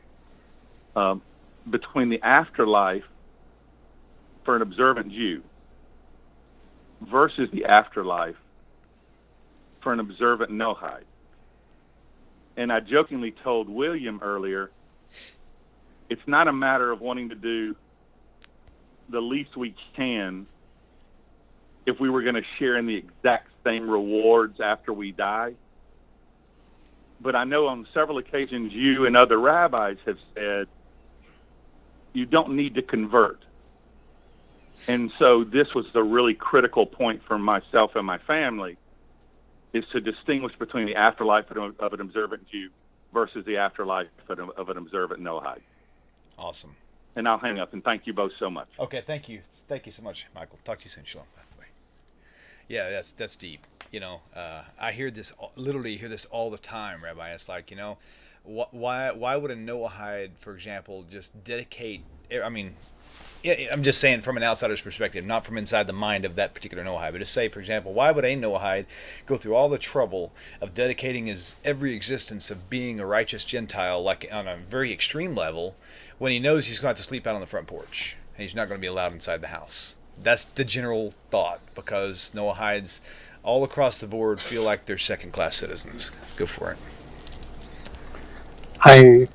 Between the afterlife for an observant Jew versus the afterlife for an observant Noahide. And I jokingly told William earlier, it's not a matter of wanting to do the least we can if we were going to share in the exact same rewards after we die. But I know on several occasions you and other rabbis have said you don't need to convert. And so this was the really critical point for myself and my family, is to distinguish between the afterlife of an observant Jew versus the afterlife of an observant Noahide. Awesome. And I'll hang up, and thank you both so much. Okay, thank you. Thank you so much, Michael. Talk to you soon. Shalom, by the way. Yeah, that's deep. I hear this, literally hear this all the time, Rabbi. It's like, why would a Noahide, for example, just dedicate, I'm just saying from an outsider's perspective, not from inside the mind of that particular Noahide, but to say, for example, why would a Noahide go through all the trouble of dedicating his every existence of being a righteous Gentile, like on a very extreme level, when he knows he's going to have to sleep out on the front porch and he's not going to be allowed inside the house? That's the general thought, because Noahides all across the board feel like they're second-class citizens. Go for it. I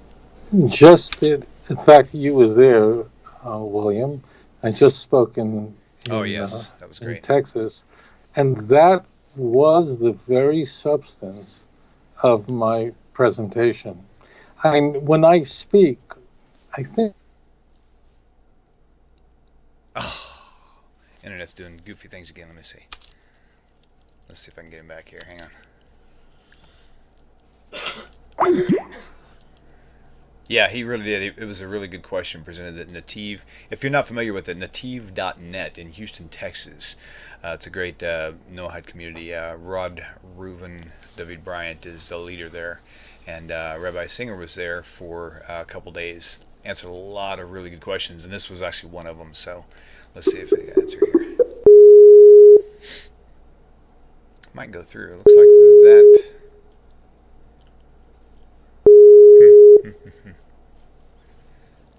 just did, in fact, you were there, William. I just spoke in that was great. in Texas, and that was the very substance of my presentation. When I speak, I think... Internet's doing goofy things again. Let me see. Let's see if I can get him back here. Hang on. Yeah, he really did. It was a really good question presented at Nativ. If you're not familiar with it, nativ.net in Houston, Texas. It's a great Noahide community. Rod Reuven, David Bryant is the leader there. And Rabbi Singer was there for a couple days. Answered a lot of really good questions, and this was actually one of them. So let's see if I can answer here. Might go through. It looks like that.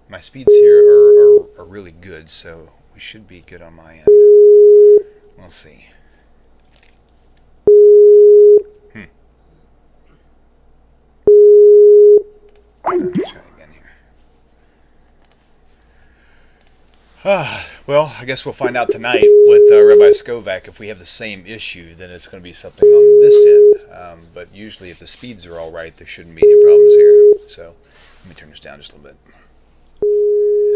My speeds here are really good, so we should be good on my end. We'll see. Let's try again here. Well, I guess we'll find out tonight with Rabbi Skobac. If we have the same issue, then it's going to be something on this end. But usually if the speeds are all right, there shouldn't be any problems here. So let me turn this down just a little bit.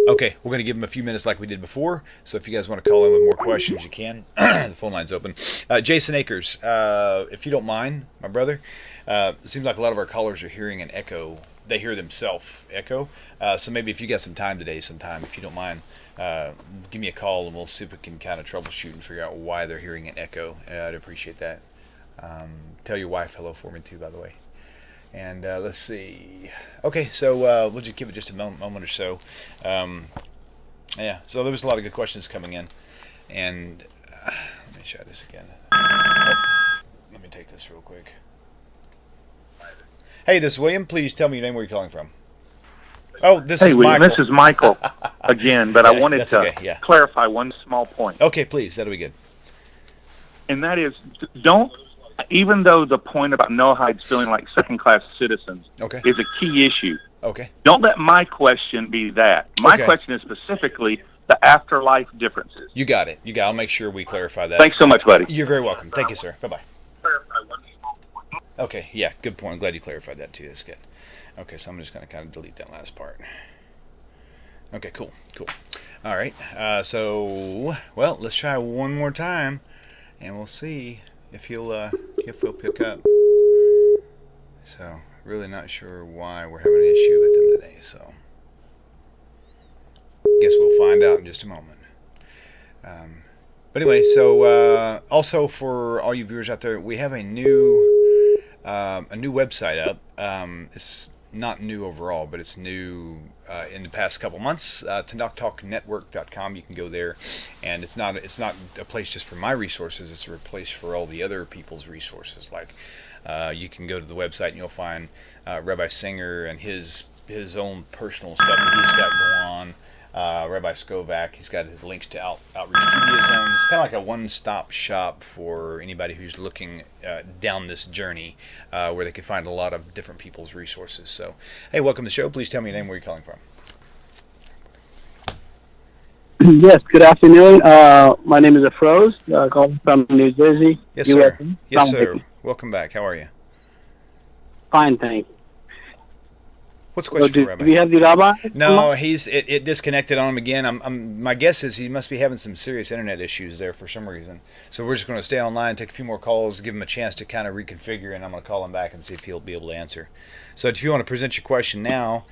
Okay, we're going to give him a few minutes like we did before. So if you guys want to call in with more questions, you can. The phone line's open. Jason Akers, if you don't mind, my brother, it seems like a lot of our callers are hearing an echo. They hear themselves echo. So maybe if you got some time today, if you don't mind, give me a call and we'll see if we can kind of troubleshoot and figure out why they're hearing an echo. I'd appreciate that. Tell your wife hello for me too, by the way. And let's see. Okay, so we'll just give it just a moment or so. Yeah, so there was a lot of good questions coming in. And let me try this again. Let me take this real quick. Hey, this is William. Please tell me your name, where you're calling from. Oh, this is William, Michael. this is Michael again, but I wanted to okay, clarify one small point. Okay, please. That'll be good. And that is, don't, even though the point about Noahides feeling like second-class citizens is a key issue, don't let my question be that. My question is specifically the afterlife differences. You got it. I'll make sure we clarify that. Thanks so much, buddy. You're very welcome. Thank you, sir. Bye-bye. Okay, yeah, good point. I'm glad you clarified that too. That's good. Okay, so I'm just going to kind of delete that last part. Okay, cool. All right, so, well, let's try one more time, and we'll see if he'll pick up. So, really not sure why we're having an issue with him today, so guess we'll find out in just a moment. But anyway, so also for all you viewers out there, we have a new website up. It's not new overall, but it's new in the past couple months. TORAHTalkNetwork.com. You can go there, and it's not a place just for my resources. It's a place for all the other people's resources. Like you can go to the website and you'll find Rabbi Singer and his own personal stuff that he's got going on. Rabbi Skobac, he's got his links to Outreach Judaism. It's kind of like a one-stop shop for anybody who's looking down this journey where they can find a lot of different people's resources. So, hey, welcome to the show. Please tell me your name, where you're calling from. Yes, good afternoon. My name is Afroz, calling from New Jersey, Yes, USA. sir. Yes, sir. Welcome back. How are you? Fine, thanks. What's the question, Rabbi? Do we have the Rabbi? No, it disconnected on him again. My guess is he must be having some serious internet issues there for some reason. So we're just going to stay online, take a few more calls, give him a chance to kind of reconfigure, and I'm going to call him back and see if he'll be able to answer. So if you want to present your question now,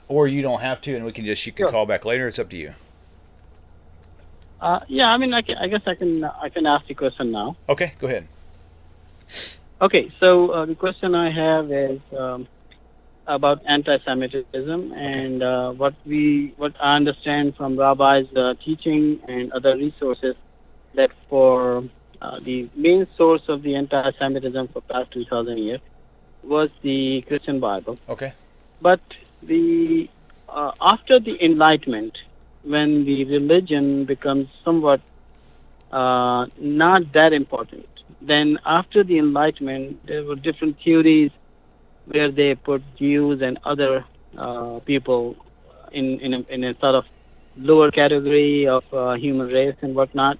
or you don't have to, and you can call back later. It's up to you. Yeah, I mean, I guess I can ask the question now. Okay, go ahead. Okay, so the question I have is about anti-Semitism, and what I understand from rabbis' teaching and other resources, that for the main source of the anti-Semitism for past 2,000 years was the Christian Bible. Okay. But the after the Enlightenment, when the religion becomes somewhat not that important, then after the Enlightenment, there were different theories where they put Jews and other people in a sort of lower category of human race and whatnot,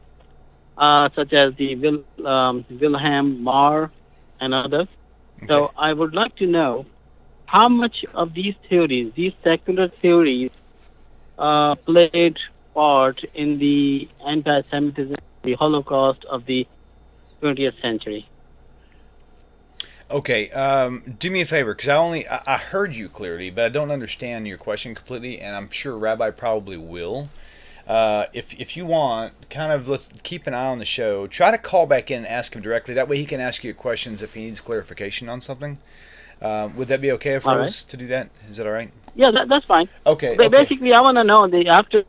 such as the Wilhelm Marr and others. Okay. So I would like to know how much of these theories, these secular theories, played part in the anti-Semitism, the Holocaust of the 20th century. Okay, do me a favor, because I heard you clearly, but I don't understand your question completely, and I'm sure Rabbi probably will. If you want, let's keep an eye on the show. Try to call back in and ask him directly. That way he can ask you questions if he needs clarification on something. Would that be okay for us to do that? Is that all right? Yeah, that's fine. Okay. Basically, I want to know after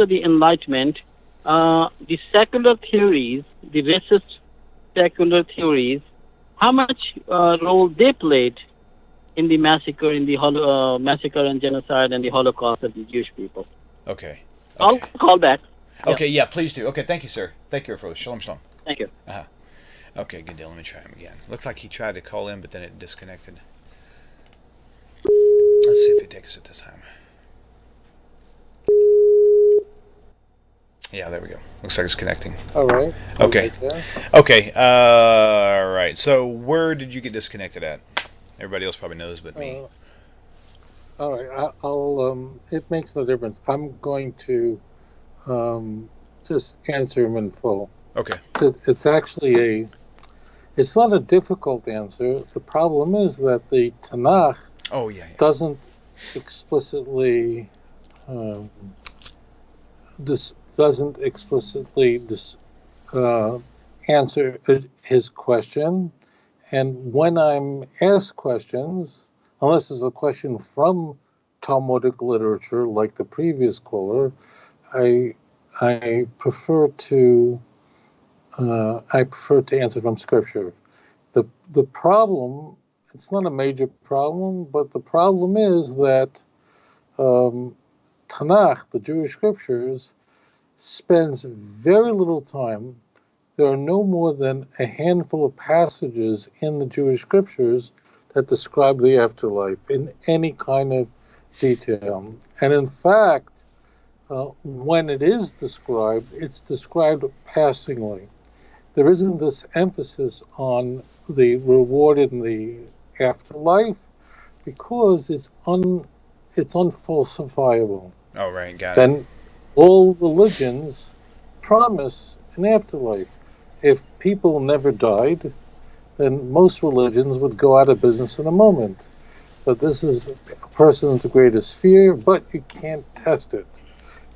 the Enlightenment, the secular theories, the racist secular theories, how much role they played in the massacre, massacre and genocide and the Holocaust of the Jewish people. Okay. I'll call back. Okay, yeah, please do. Okay, thank you, sir. Thank you, Afroz. Shalom, shalom. Thank you. Okay, good deal. Let me try him again. Looks like he tried to call in, but then it disconnected. Let's see if he takes it this time. Yeah, there we go. Looks like it's connecting. All right. Okay. Okay. All right. So where did you get disconnected at? Everybody else probably knows but me. All right. I'll it makes no difference. I'm going to just answer him in full. Okay. It's actually it's not a difficult answer. The problem is that the Tanakh doesn't explicitly this doesn't explicitly answer his question. And when I'm asked questions, unless it's a question from Talmudic literature, like the previous caller, I prefer to answer from Scripture. The problem, it's not a major problem, but the problem is that Tanakh, the Jewish Scriptures, spends very little time. There are no more than a handful of passages in the Jewish Scriptures that describe the afterlife in any kind of detail. And in fact, when it is described, it's described passingly. There isn't this emphasis on the reward in the afterlife because it's unfalsifiable. Oh, right, got it. Then all religions promise an afterlife. If people never died, then most religions would go out of business in a moment. But this is a person's greatest fear, but you can't test it.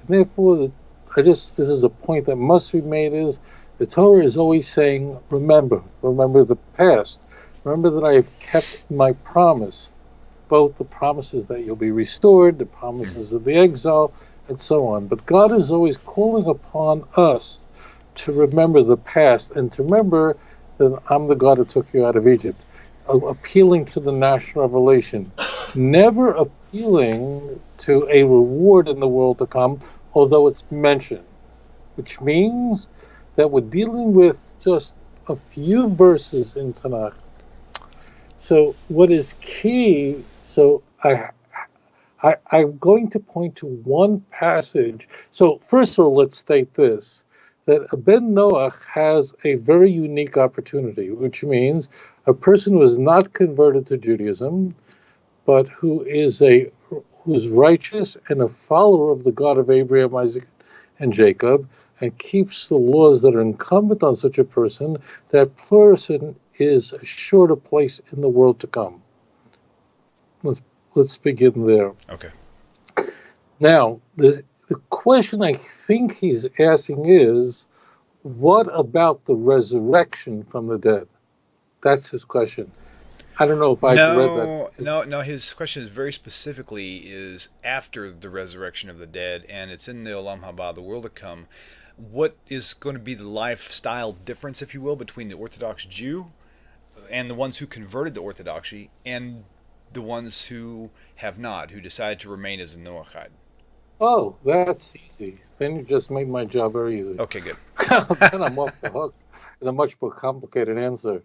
And therefore, this is a point that must be made, is the Torah is always saying, remember the past. Remember that I have kept my promise, both the promises that you'll be restored, the promises of the exile, and so on. But God is always calling upon us to remember the past and to remember that I'm the God who took you out of Egypt, appealing to the national revelation, never appealing to a reward in the world to come, although it's mentioned, which means that we're dealing with just a few verses in Tanakh. So what is key, I'm going to point to one passage. So first of all, let's state this, that Ben Noach has a very unique opportunity, which means a person who is not converted to Judaism, but who's righteous and a follower of the God of Abraham, Isaac, and Jacob, and keeps the laws that are incumbent on such a person, that person is assured a place in the world to come. Let's begin there. Okay. Now, the question I think he's asking is, what about the resurrection from the dead? That's his question. I don't know if I've read that. No. His question is very specifically is after the resurrection of the dead, and it's in the Olam Haba, the world to come. What is going to be the lifestyle difference, if you will, between the Orthodox Jew and the ones who converted to Orthodoxy and the ones who have not, who decided to remain as a Noachide? Oh, that's easy. Then you just made my job very easy. Okay, good. Then I'm off the hook in a much more complicated answer.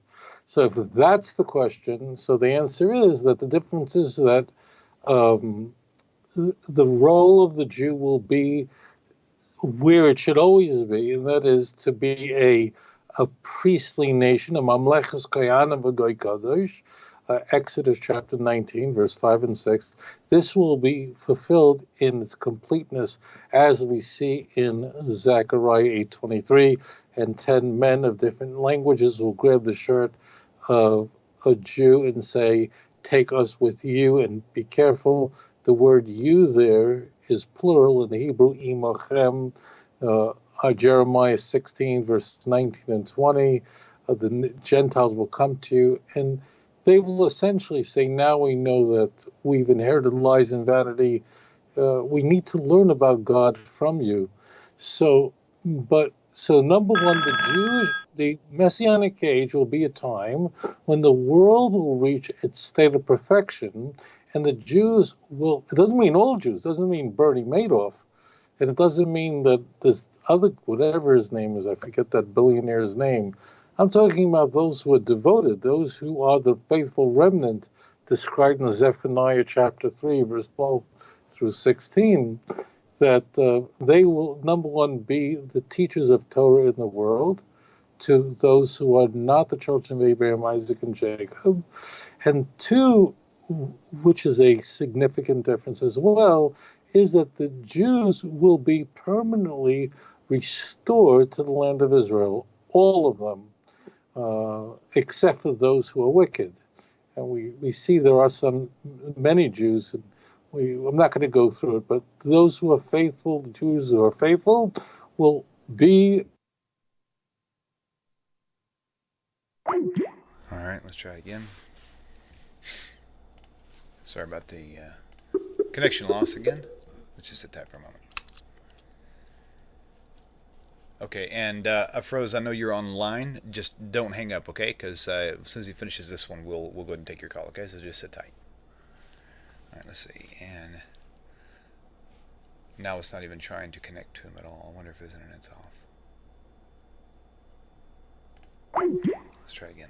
So if that's the question, so the answer is that the difference is that the role of the Jew will be where it should always be, and that is to be a priestly nation, a mamleches koyanim v'goy kadosh, Exodus chapter 19, verse 5 and 6. This will be fulfilled in its completeness as we see in Zechariah 8:23, and 10 men of different languages will grab the shirt of a Jew and say, take us with you, and be careful. The word you there is plural in the Hebrew, imachem. Jeremiah 16, verse 19 and 20, the Gentiles will come to you, and they will essentially say, now we know that we've inherited lies and vanity. We need to learn about God from you. So number one, the Messianic age will be a time when the world will reach its state of perfection, and the Jews will, it doesn't mean all Jews, it doesn't mean Bernie Madoff, and it doesn't mean that this other, whatever his name is, I forget that billionaire's name. I'm talking about those who are devoted, those who are the faithful remnant described in Zephaniah chapter 3, verse 12 through 16, that they will, number one, be the teachers of Torah in the world to those who are not the children of Abraham, Isaac, and Jacob. And two, which is a significant difference as well, is that the Jews will be permanently restored to the land of Israel, all of them, except for those who are wicked. And we see there are many Jews, I'm not going to go through it, but those who are faithful, the Jews who are faithful, will be. All right, let's try it again. Sorry about the connection loss again. Let's just sit tight for a moment. Okay, and Afroz, I know you're online. Just don't hang up, okay? Because as soon as he finishes this one, we'll go ahead and take your call, okay? So just sit tight. All right, let's see. And now it's not even trying to connect to him at all. I wonder if his internet's off. Let's try again.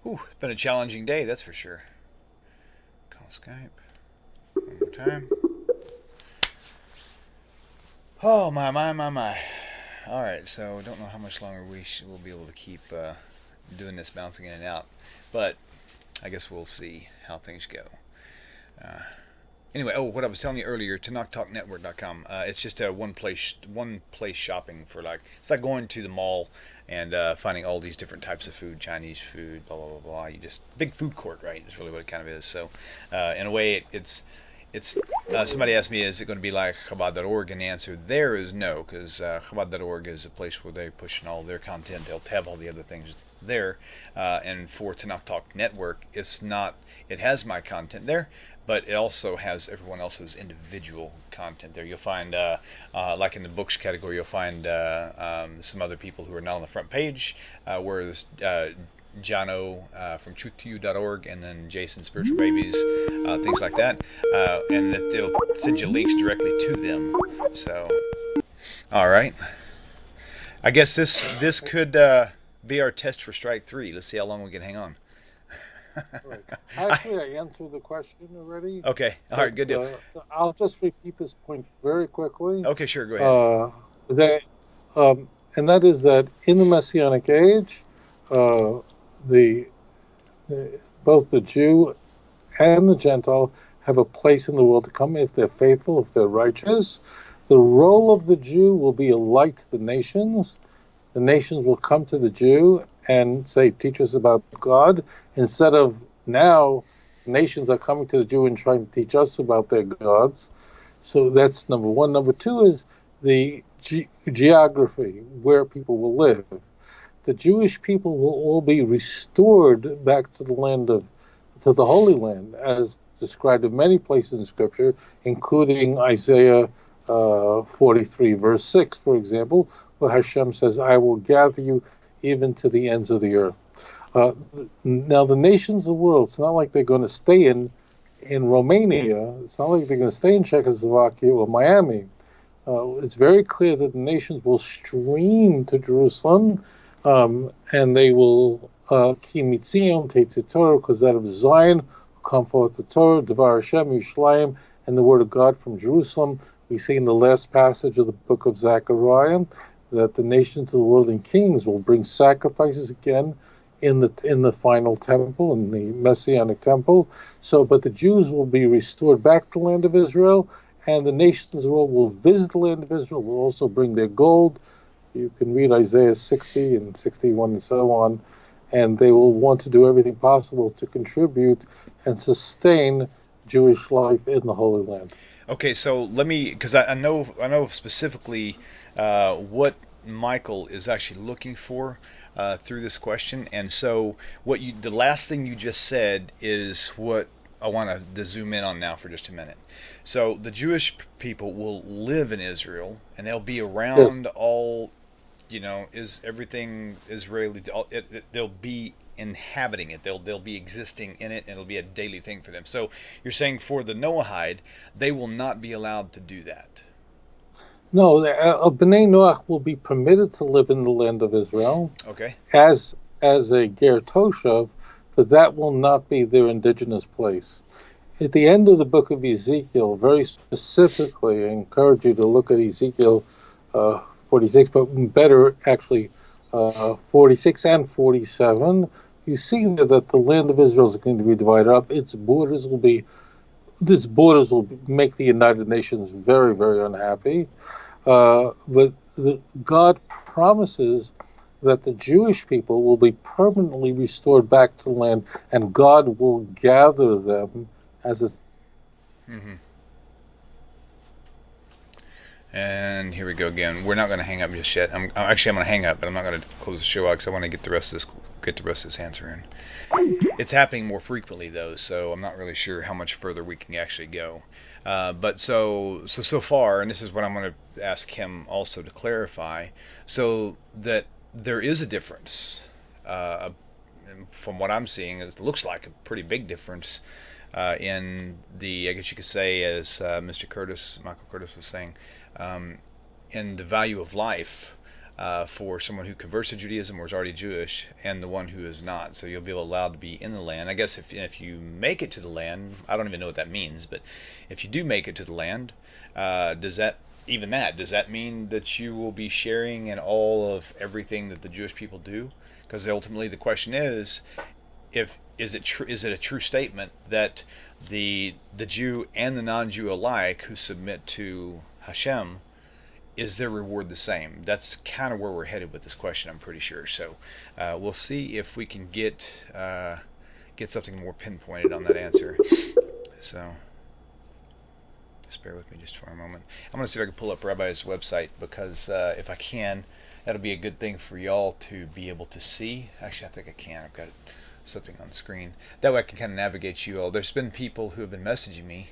Ooh, it's been a challenging day, that's for sure. Call Skype. One more time. Oh, my. All right, so don't know how much longer we'll be able to keep doing this bouncing in and out. But I guess we'll see how things go. Anyway, what I was telling you earlier, TanakTalkNetwork.com. It's just a one place shopping for it's like going to the mall and finding all these different types of food, Chinese food, blah blah blah blah. You just big food court, right? Is really what it kind of is. So, in a way, it's somebody asked me, is it going to be like Chabad.org? And the answer there is no, because Chabad.org is a place where they push in all their content. They'll have all the other things there. And for Tanakh Talk Network, it's not. It has my content there, but it also has everyone else's individual content there. You'll find, like in the books category, you'll find some other people who are not on the front page, where there's Jono from truth2you.org, and then Jason Spiritual Babies, things like that, and it'll send you links directly to them. So, all right, I guess this could be our test for strike 3. Let's see how long we can hang on. Right. Actually, I answered the question already. Okay, all right, good deal. I'll just repeat this point very quickly. Okay, sure, go ahead. And that is that in the Messianic age, both the Jew and the Gentile have a place in the world to come if they're faithful, if they're righteous. The role of the Jew will be a light to the nations. The nations will come to the Jew and say, teach us about God, instead of now nations are coming to the Jew and trying to teach us about their gods. So that's number one. Number two is the geography, where people will live. The Jewish people will all be restored back to the Holy Land, as described in many places in Scripture, including Isaiah 43, verse 6, for example, where Hashem says, I will gather you even to the ends of the earth. Now, the nations of the world, it's not like they're going to stay in Romania. It's not like they're going to stay in Czechoslovakia or Miami. It's very clear that the nations will stream to Jerusalem, and they will Ki Mitzion Teitze Torah, because out of Zion will come forth the Torah, Devar Hashem Yerushalayim, and the word of God from Jerusalem. We see in the last passage of the book of Zechariah that the nations of the world and kings will bring sacrifices again in the final temple, in the Messianic temple. So, but the Jews will be restored back to the land of Israel, and the nations of the world will visit the land of Israel, will also bring their gold. You can read Isaiah 60 and 61 and so on, and they will want to do everything possible to contribute and sustain Jewish life in the Holy Land. Okay, so let me, because I know specifically what Michael is actually looking for through this question, and so the last thing you just said is what I want to zoom in on now for just a minute. So the Jewish people will live in Israel, and they'll be around all, is everything Israeli. They'll be inhabiting it. They'll be existing in it, and it'll be a daily thing for them. So you're saying for the Noahide, they will not be allowed to do that. No, B'nai Noach will be permitted to live in the land of Israel. Okay. As a Ger Toshav, but that will not be their indigenous place. At the end of the book of Ezekiel, very specifically, I encourage you to look at Ezekiel 46, but better actually 46 and 47. You see that the land of Israel is going to be divided up. These borders will make the United Nations very, very unhappy. But God promises that the Jewish people will be permanently restored back to the land, and God will gather them, as it Mm-hmm. And here we go again. We're not going to hang up just yet. I'm going to hang up, but I'm not going to close the show out because I want to get the rest of this answer in. It's happening more frequently though, so I'm not really sure how much further we can actually go. But so far, and this is what I'm going to ask him also to clarify, so that there is a difference. From what I'm seeing, it looks like a pretty big difference in the, I guess you could say, as Mr. Michael Curtis was saying, in the value of life for someone who converts to Judaism or is already Jewish and the one who is not. So you'll be allowed to be in the land. I guess if you make it to the land, I don't even know what that means, but if you do make it to the land, does that mean that you will be sharing in all of everything that the Jewish people do? Because ultimately the question is, is it a true statement that the Jew and the non-Jew alike who submit to Hashem, is their reward the same? That's kind of where we're headed with this question, I'm pretty sure. So we'll see if we can get something more pinpointed on that answer. So just bear with me just for a moment. I'm going to see if I can pull up Rabbi's website, because if I can, that'll be a good thing for y'all to be able to see. Actually, I think I can. I've got it slipping on the screen. That way I can kind of navigate you all. There's been people who have been messaging me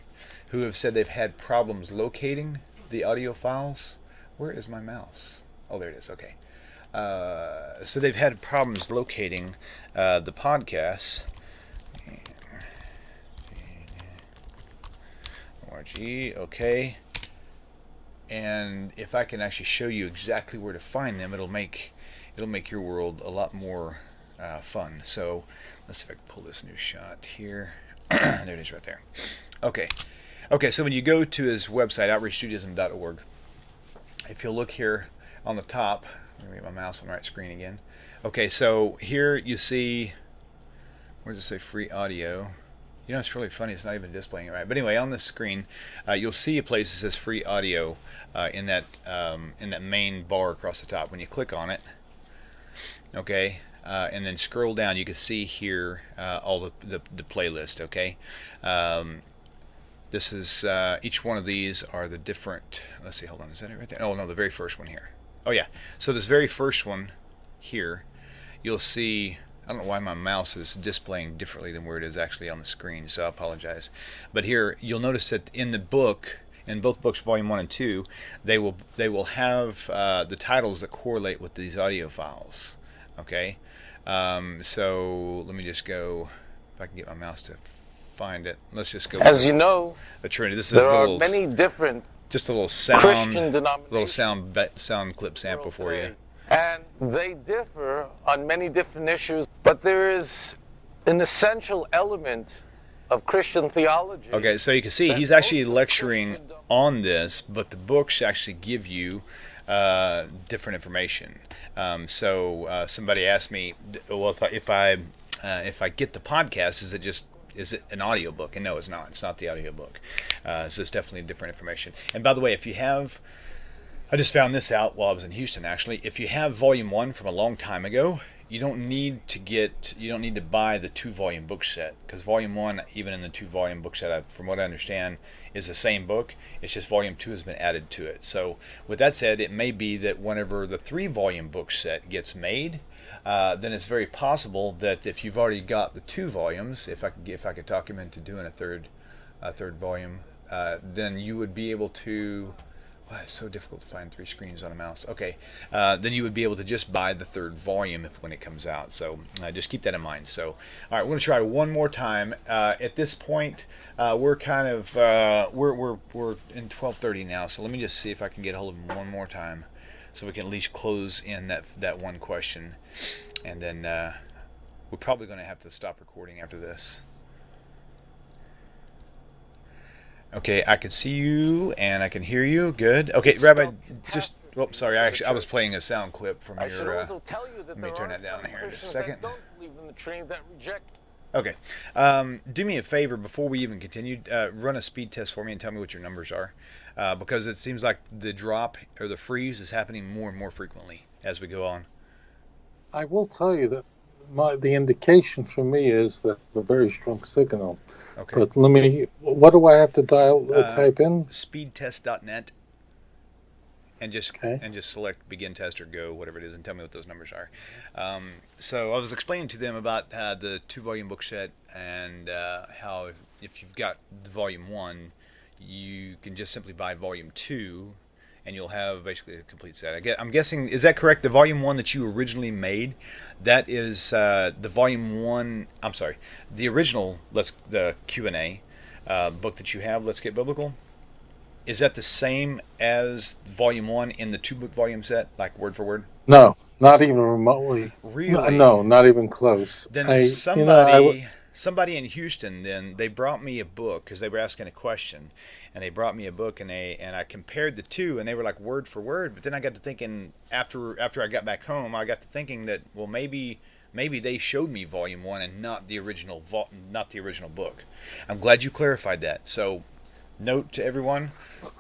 who have said they've had problems locating the audio files. Where is my mouse? Oh, there it is. Okay. So they've had problems locating the podcasts. ORG, okay. And if I can actually show you exactly where to find them, it'll make your world a lot more fun. So let's see if I can pull this new shot here. There it is right there. Okay, so when you go to his website, outreachjudaism.org, if you'll look here on the top, let me get my mouse on the right screen again. Okay, so here you see, where does it say free audio? You know, it's really funny, it's not even displaying it right. But anyway, on the screen, you'll see a place that says free audio in that main bar across the top. When you click on it, okay, and then scroll down, you can see here all the playlist, okay? This is, each one of these are the different, let's see, hold on, is that it right there? Oh, no, the very first one here. Oh, yeah. So this very first one here, you'll see, I don't know why my mouse is displaying differently than where it is actually on the screen, so I apologize. But here, you'll notice that in the book, in both books, Volume 1 and 2, they will have the titles that correlate with these audio files, okay? So let me just go, if I can get my mouse to find it. Let's just go. As you know, there are many different just a little sound, Christian denominations, little sound clip sample for you. And they differ on many different issues, but there is an essential element of Christian theology. Okay, so you can see he's actually lecturing on this, but the books actually give you different information. So somebody asked me, well, if I get the podcast, is it an audiobook? And no, it's not. It's not the audiobook. So it's definitely different information. And by the way, if you have, I just found this out while I was in Houston, actually. If you have Volume 1 from a long time ago, you don't need to buy the 2-volume book set, because Volume 1, even in the 2-volume book set, from what I understand, is the same book. It's just Volume 2 has been added to it. So with that said, it may be that whenever the 3-volume book set gets made, then it's very possible that if you've already got the 2 volumes, if I could talk him into doing a third volume, then you would be able to. Wow, it's so difficult to find 3 screens on a mouse. Okay, then you would be able to just buy the 3rd volume when it comes out. So just keep that in mind. So, all right, we're gonna try one more time. At this point, we're kind of we're in 12:30 now. So let me just see if I can get a hold of him one more time, so we can at least close in that one question, and then we're probably gonna have to stop recording after this. Okay, I can see you and I can hear you. Good. Okay, Rabbi, just. Oh, sorry. I was playing a sound clip from your. Let me turn that down here in just a second. Okay. Do me a favor before we even continue. Run a speed test for me and tell me what your numbers are, because it seems like the drop or the freeze is happening more and more frequently as we go on. I will tell you that the indication for me is that a very strong signal. Okay. But what do I have to type in? Speedtest.net. And just select begin test or go, whatever it is, and tell me what those numbers are. So I was explaining to them about the 2-volume book set and how if you've got the volume 1, you can just simply buy volume 2, and you'll have basically a complete set. I'm guessing, is that correct? The volume 1 that you originally made, that is the volume 1. I'm sorry, the original the Q&A book that you have. Let's Get Biblical. Is that the same as volume 1 in the 2-book volume set, like word for word? No, not even remotely. Really? No, not even close. Then somebody in Houston, then they brought me a book because they were asking a question, and they brought me a book, and I compared the two, and they were like word for word. But then I got to thinking after I got back home, I got to thinking that maybe they showed me volume 1 and not the original book. I'm glad you clarified that. So, note to everyone,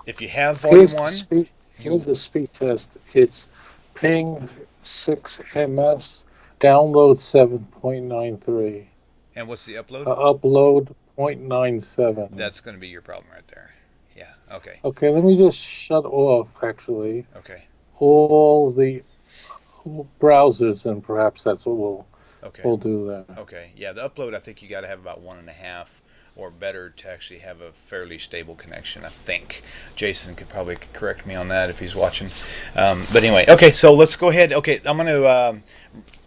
if you have volume 1, here's the speed test. It's ping 6ms, download 7.93. And what's the upload? Upload 0.97. That's going to be your problem right there. Yeah. Okay. Okay, let me just shut off, actually. Okay. All the browsers, and perhaps that's what we'll do that. Okay. Yeah, the upload, I think you got to have about 1.5 or better to actually have a fairly stable connection, I think. Jason could probably correct me on that if he's watching. But anyway, okay, so let's go ahead. Okay, I'm going to,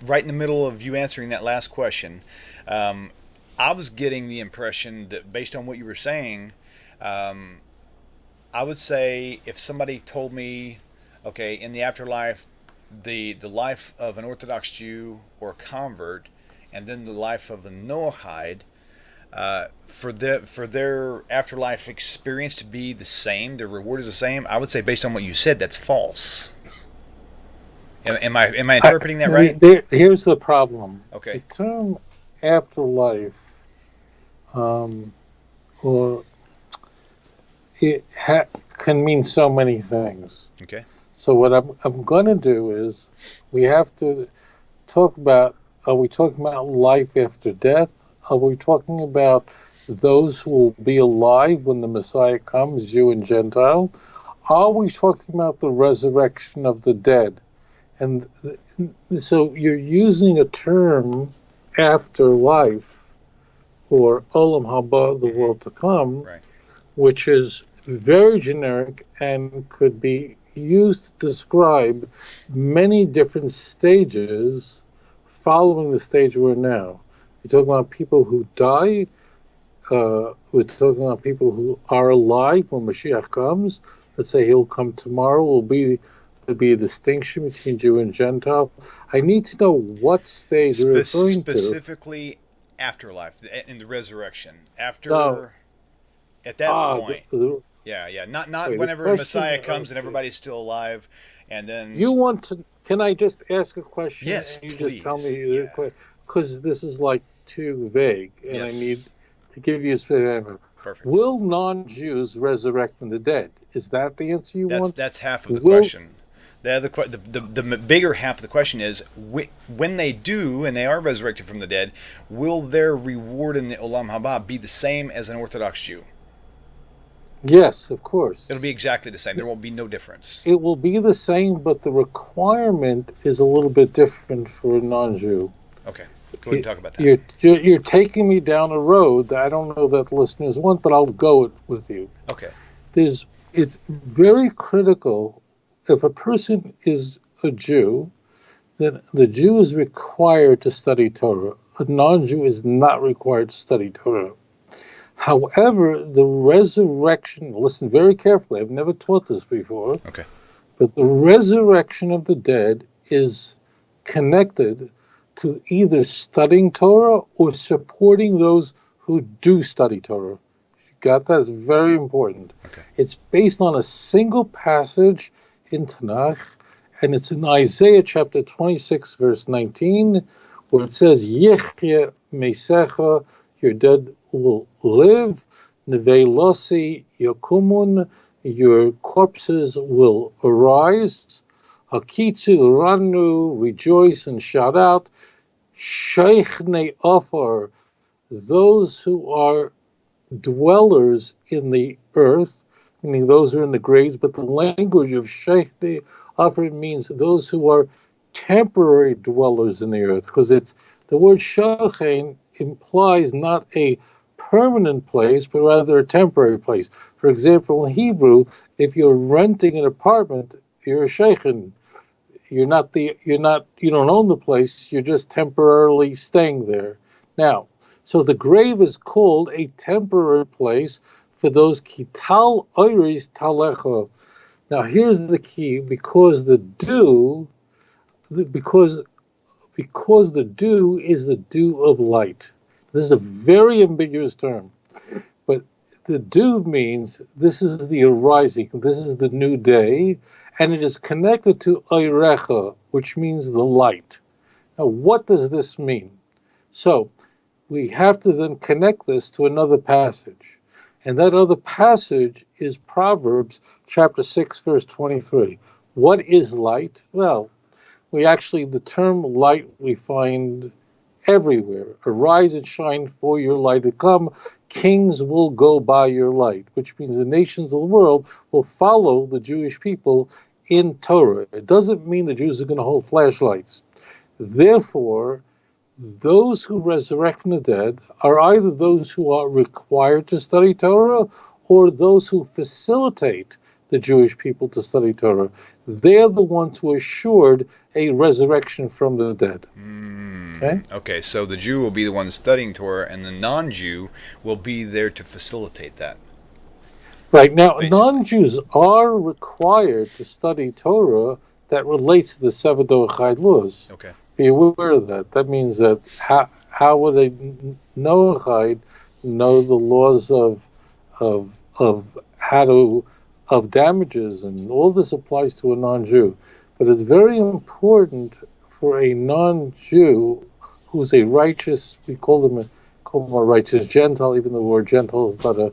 right in the middle of you answering that last question, I was getting the impression that based on what you were saying, I would say if somebody told me, okay, in the afterlife, the life of an Orthodox Jew or a convert, and then the life of a Noahide, for their afterlife experience to be the same, their reward is the same, I would say based on what you said, that's false. Am I interpreting that right? Here's the problem. Okay. The term afterlife, or it can mean so many things. Okay. So what I'm going to do is we have to talk about, are we talking about life after death? Are we talking about those who will be alive when the Messiah comes, Jew and Gentile? Are we talking about the resurrection of the dead? And so you're using a term, afterlife, or Olam Haba, the world to come, right, which is very generic and could be used to describe many different stages following the stage we're now. We're talking about people who die. We're talking about people who are alive when Mashiach comes. Let's say he'll come tomorrow. There'll be a distinction between Jew and Gentile. I need to know what stage we're referring to. Specifically, afterlife, in the resurrection. At that point. Not wait, whenever Messiah comes and everybody's still alive, and then... You want to... Can I just ask a question? Yes, and you please. just tell me... Because this is like too vague, and yes. I need to give you a specific... Perfect. Will non-Jews resurrect from the dead? Is that the answer you want? That's half of the question. The bigger half of the question is, when they do, and they are resurrected from the dead, will their reward in the Olam Haba be the same as an Orthodox Jew? Yes, of course. It'll be exactly the same. There won't be no difference. It will be the same, but the requirement is a little bit different for a non-Jew. Okay. Go ahead and talk about that. You're taking me down a road that I don't know that listeners want, but I'll go with you. Okay. It's very critical. If a person is a Jew, then the Jew is required to study Torah. A non-Jew is not required to study Torah. However, the resurrection, listen very carefully, I've never taught this before, okay, but the resurrection of the dead is connected to either studying Torah or supporting those who do study Torah. You got that? It's very important. Okay. It's based on a single passage in Tanakh, and it's in Isaiah chapter 26, verse 19, where it says, Yechye Mesecha, your dead will live, Nevei Losi Yakumun, your corpses will arise, Hakitzu Ranu, rejoice and shout out. Sheichne Ofar, those who are dwellers in the earth, meaning those who are in the graves, but the language of Sheichne Ofar means those who are temporary dwellers in the earth, because it's the word Shechen implies not a permanent place, but rather a temporary place. For example, in Hebrew, if you're renting an apartment, you're a Shechen. You don't own the place, you're just temporarily staying there. Now, so the grave is called a temporary place for those kital oiris talecha. Now here's the key, because the dew is the dew of light. This is a very ambiguous term, but the dew means this is the arising, this is the new day, and it is connected to Oirecha, which means the light. Now, what does this mean? So, we have to then connect this to another passage. And that other passage is Proverbs chapter 6, verse 23. What is light? Well, the term light we find everywhere. Arise and shine, for your light to come. Kings will go by your light, which means the nations of the world will follow the Jewish people in Torah. It doesn't mean the Jews are going to hold flashlights. Therefore, those who resurrect from the dead are either those who are required to study Torah or those who facilitate the Jewish people to study Torah. They're the ones who assured a resurrection from the dead. Okay, so the Jew will be the one studying Torah, and the non-Jew will be there to facilitate that. Right, now, non-Jews are required to study Torah that relates to the seven Noahide laws. Okay. Be aware of that. That means that how would a Noahide know the laws of damages, and all this applies to a non-Jew. But it's very important for a non-Jew who's a righteous, we call them a righteous Gentile, even though the word Gentile is not a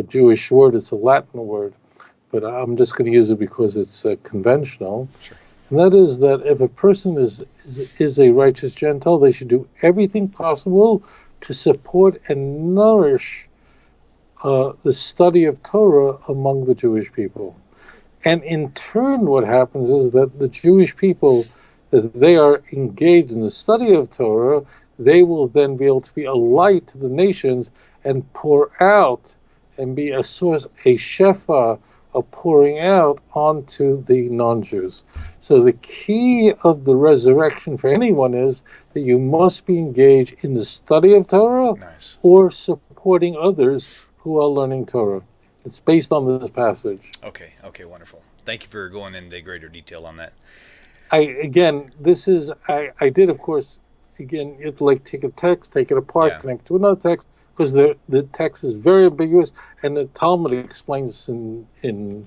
Jewish word, it's a Latin word. But I'm just going to use it because it's conventional. Sure. And that is that if a person is a righteous Gentile, they should do everything possible to support and nourish the study of Torah among the Jewish people. And in turn, what happens is that the Jewish people, if they are engaged in the study of Torah, they will then be able to be a light to the nations and pour out and be a source, a shefa, of pouring out onto the non-Jews. So the key of the resurrection for anyone is that you must be engaged in the study of Torah or supporting others who are learning Torah. It's based on this passage. Okay, wonderful. Thank you for going into greater detail on that. I did, of course, again, you have to take a text, take it apart, connect to another text, because the text is very ambiguous, and the Talmud explains in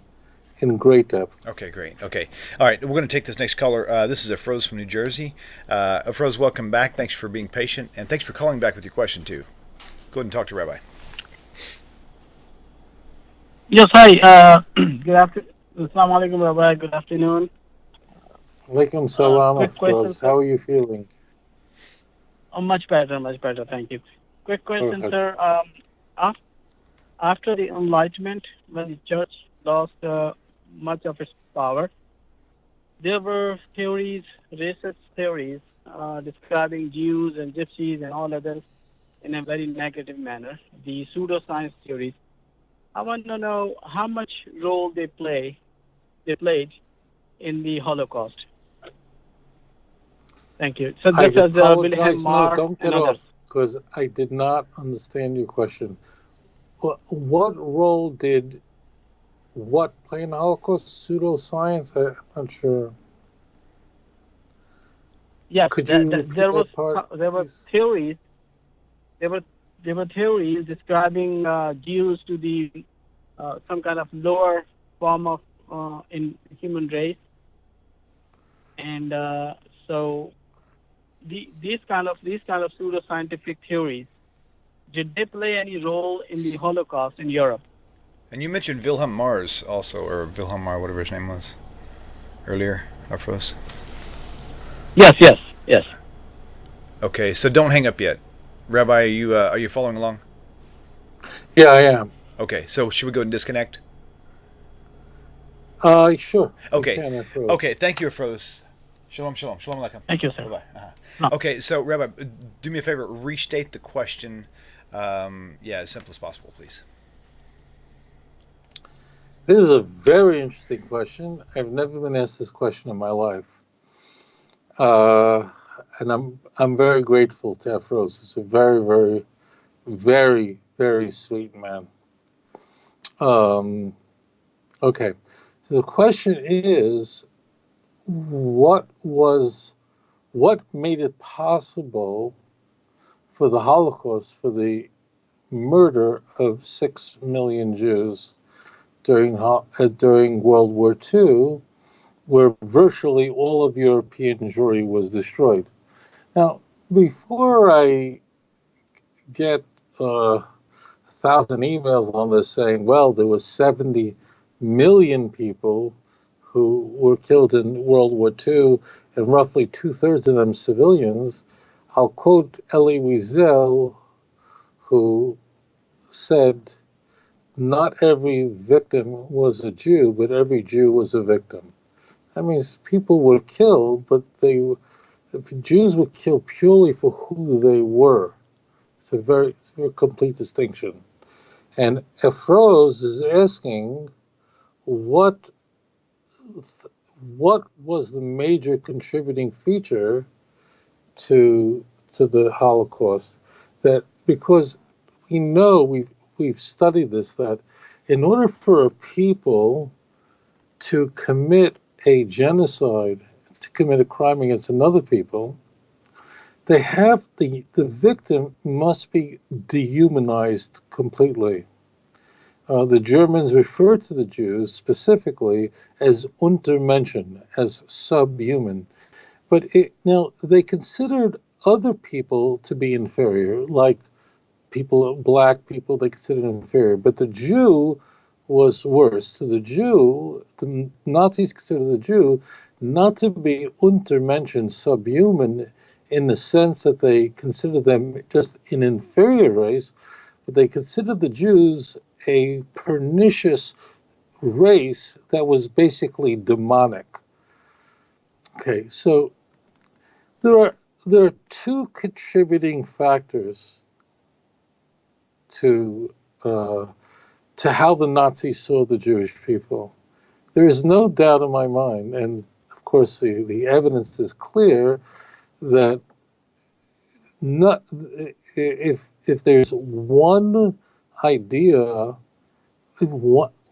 great depth. Okay, great. Okay. All right, we're going to take this next caller. This is Afroz from New Jersey. Afroz, welcome back. Thanks for being patient, and thanks for calling back with your question, too. Go ahead and talk to Rabbi. Yes, hi. Good afternoon. Assalamu alaikum, Rabbi. Good afternoon. Alaikum salam, Afroz. How are you feeling? Much better, thank you. Quick question, sir. After the Enlightenment, when the church lost much of its power, there were theories, racist theories, describing Jews and Gypsies and all others in a very negative manner, the pseudoscience theories. I want to know how much role they played in the Holocaust. Thank you. So I just apologize. No, don't get off, because I did not understand your question. What role did what play in the Holocaust? Pseudoscience? I'm not sure. Yes, Could you there were theories. There were theories describing Jews to be some kind of lower form of in human race, and so these kind of pseudoscientific theories, did they play any role in the Holocaust in Europe? And you mentioned Wilhelm Marr also, or Wilhelm Marr, whatever his name was, earlier, Afroz. Yes. Okay, so don't hang up yet. Rabbi, are you following along? Yeah, I am. Okay, so should we go and disconnect? Sure. Okay. You can, Afros. Okay, thank you, Afros. Shalom, shalom. Shalom aleichem. Thank you, sir. Bye-bye. No. Okay, so Rabbi, do me a favor, restate the question, as simple as possible, please. This is a very interesting question. I've never been asked this question in my life. And I'm very grateful to Afros. He's a very, very, very, very sweet man. Okay. So the question is, what made it possible for the Holocaust, for the murder of 6 million Jews during World War II, where virtually all of European Jewry was destroyed? Now, before I get 1,000 emails on this saying, well, there was 70 million people who were killed in World War II, and roughly 2/3 of them civilians, I'll quote Elie Wiesel, who said, not every victim was a Jew, but every Jew was a victim. That means people were killed, but Jews were killed purely for who they were. It's a very complete distinction. And Afros is asking, what was the major contributing feature to the Holocaust? That because we know we've studied this, that in order for a people to commit a genocide, to commit a crime against another people, they have the victim must be dehumanized completely. The Germans refer to the Jews specifically as Untermenschen, as subhuman. But now they considered other people to be inferior, like black people they considered inferior. But the Jew was worse. To the Jew, the Nazis considered the Jew not to be Untermenschen, subhuman, in the sense that they considered them just an inferior race, but they considered the Jews a pernicious race that was basically demonic. Okay, so there are two contributing factors to how the Nazis saw the Jewish people. There is no doubt in my mind, and of course the evidence is clear, that if there's one idea,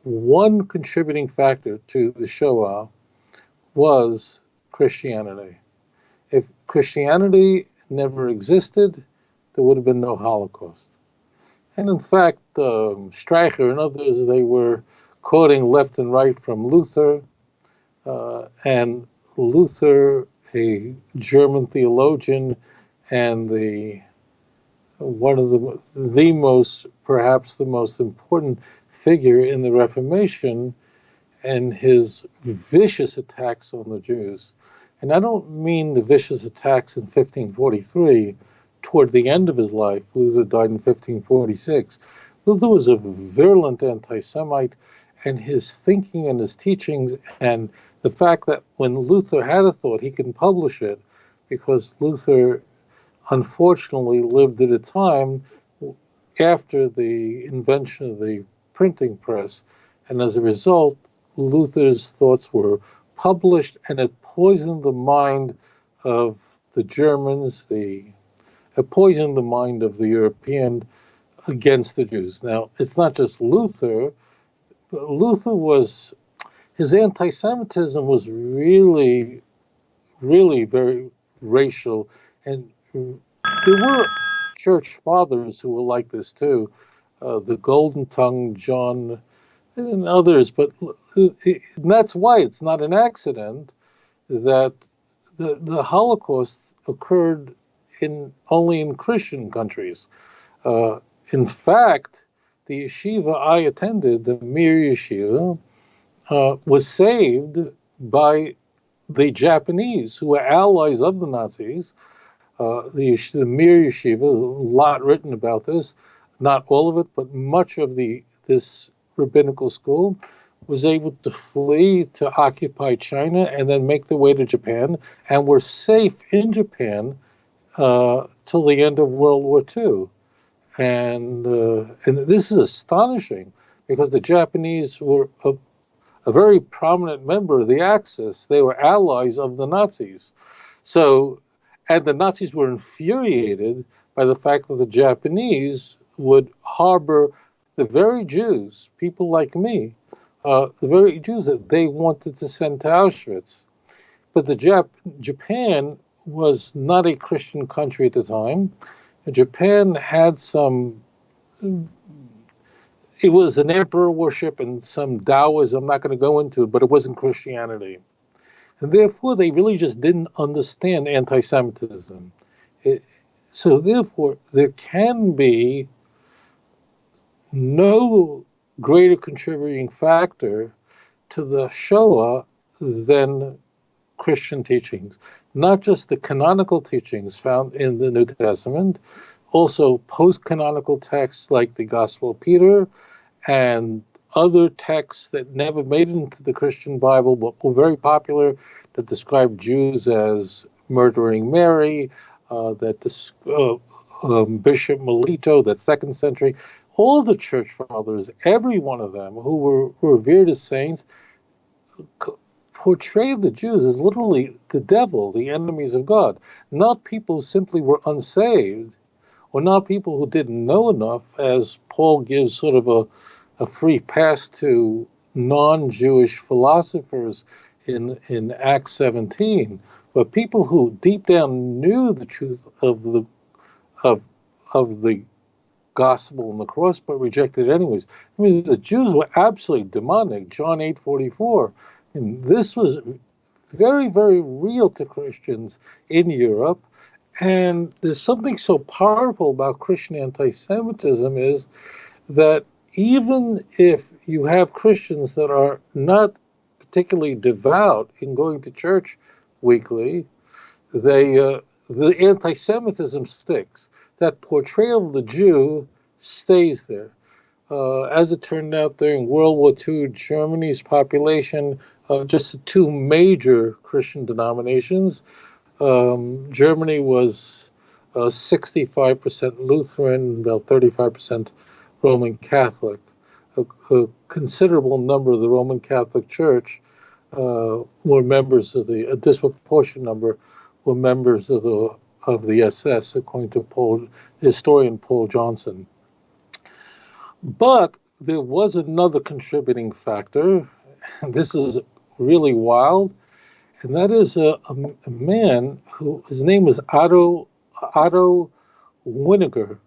one contributing factor to the Shoah was Christianity. If Christianity never existed, there would have been no Holocaust. And in fact, Streicher and others, they were quoting left and right from Luther, and Luther, a German theologian, and one of perhaps the most important figure in the Reformation, and his vicious attacks on the Jews. And I don't mean the vicious attacks in 1543, toward the end of his life. Luther died in 1546. Luther was a virulent anti-Semite, and his thinking and his teachings, and the fact that when Luther had a thought, he can publish it, because Luther unfortunately lived at a time after the invention of the printing press, and as a result, Luther's thoughts were published, and it poisoned the mind of the Germans, it poisoned the mind of the European against the Jews. Now, it's not just Luther. His anti-Semitism was really, really very racial, and there were church fathers who were like this too, the Golden Tongue John and others, but that's why it's not an accident that the Holocaust occurred only in Christian countries. In fact, the yeshiva I attended, the Mir Yeshiva, was saved by the Japanese, who were allies of the Nazis, The Mir Yeshiva, a lot written about this, not all of it, but much of this rabbinical school was able to flee to occupy China and then make their way to Japan, and were safe in Japan till the end of World War II. And this is astonishing, because the Japanese were a very prominent member of the Axis. They were allies of the Nazis. So, and the Nazis were infuriated by the fact that the Japanese would harbor the very Jews, people like me, the very Jews that they wanted to send to Auschwitz. But Japan was not a Christian country at the time. Japan had it was an emperor worship and some Taoism. I'm not going to go into it, but it wasn't Christianity. And therefore, they really just didn't understand anti-Semitism. So therefore, there can be no greater contributing factor to the Shoah than Christian teachings. Not just the canonical teachings found in the New Testament, also post-canonical texts like the Gospel of Peter and other texts that never made it into the Christian Bible but were very popular, that describe Jews as murdering Mary, Bishop Melito, that 2nd century, all the church fathers, every one of them who were revered as saints, portrayed the Jews as literally the devil, the enemies of God, not people who simply were unsaved, or not people who didn't know enough, as Paul gives sort of a free pass to non-Jewish philosophers in Acts 17, but people who deep down knew the truth of the gospel and the cross, but rejected it anyways. I mean, the Jews were absolutely demonic. John 8:44. And this was very, very real to Christians in Europe. And there's something so powerful about Christian anti-Semitism is that even if you have Christians that are not particularly devout in going to church weekly, the anti-Semitism sticks. That portrayal of the Jew stays there. As it turned out, during World War II, Germany's population, just the two major Christian denominations, Germany was 65% Lutheran, about 35% Roman Catholic. A considerable number of the Roman Catholic Church were members of a disproportionate number were members of the SS, according to historian Paul Johnson. But there was another contributing factor, and this is really wild, and that is a man who, his name was Otto Winninger.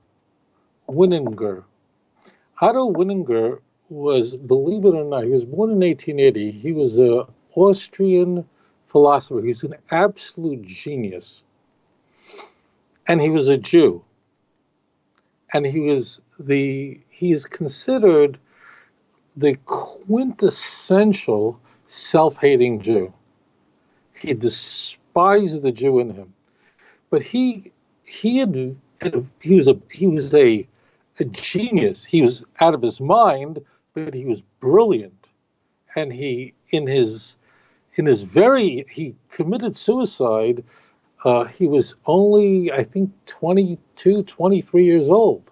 Otto Winninger was, believe it or not, he was born in 1880. He was an Austrian philosopher. He was an absolute genius. And he was a Jew. And he is considered the quintessential self-hating Jew. He despised the Jew in him. But he was a genius. He was out of his mind, but he was brilliant. And he committed suicide. He was only, I think, 22, 23 years old.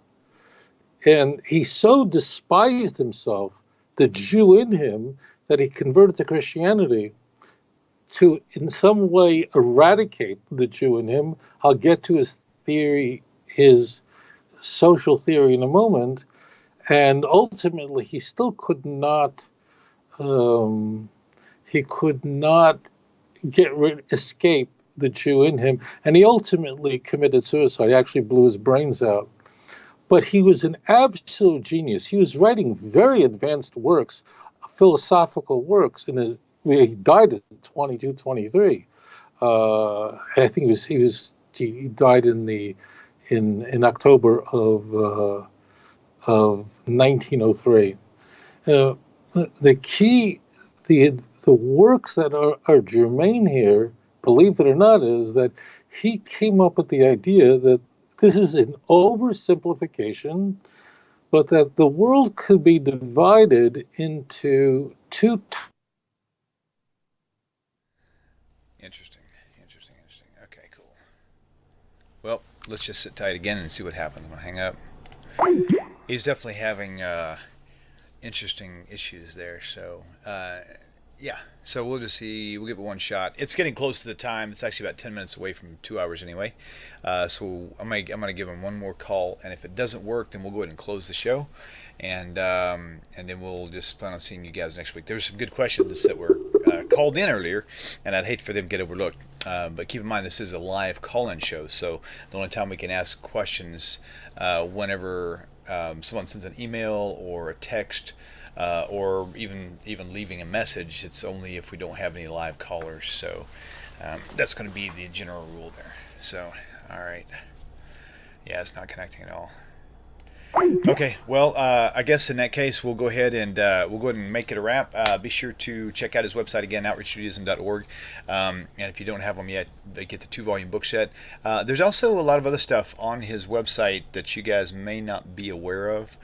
And he so despised himself, the Jew in him, that he converted to Christianity to, in some way, eradicate the Jew in him. I'll get to his theory, his social theory in a moment. And ultimately, he still could not escape the Jew in him. And he ultimately committed suicide. He actually blew his brains out. But he was an absolute genius. He was writing very advanced works, philosophical works. He died at 22, 23. I think he died in October of 1903. The works that are germane here, believe it or not, is that he came up with the idea that this is an oversimplification, but that the world could be divided into two. Interesting. Okay, cool. Well, let's just sit tight again and see what happens. I'm going to hang up. He's definitely having interesting issues there. So, yeah. So we'll just see. We'll give it one shot. It's getting close to the time. It's actually about 10 minutes away from 2 hours anyway. So I'm gonna give him one more call, and if it doesn't work, then we'll go ahead and close the show, and then we'll just plan on seeing you guys next week. There were some good questions that were called in earlier, and I'd hate for them to get overlooked. But keep in mind, this is a live call-in show, so the only time we can ask questions whenever someone sends an email or a text. Or even leaving a message. It's only if we don't have any live callers. So that's going to be the general rule there. So, all right. Yeah, it's not connecting at all. Okay, well, I guess in that case, we'll go ahead and make it a wrap. Be sure to check out his website again, outreachjudaism.org. And if you don't have them yet, get the 2-volume book set. There's also a lot of other stuff on his website that you guys may not be aware of.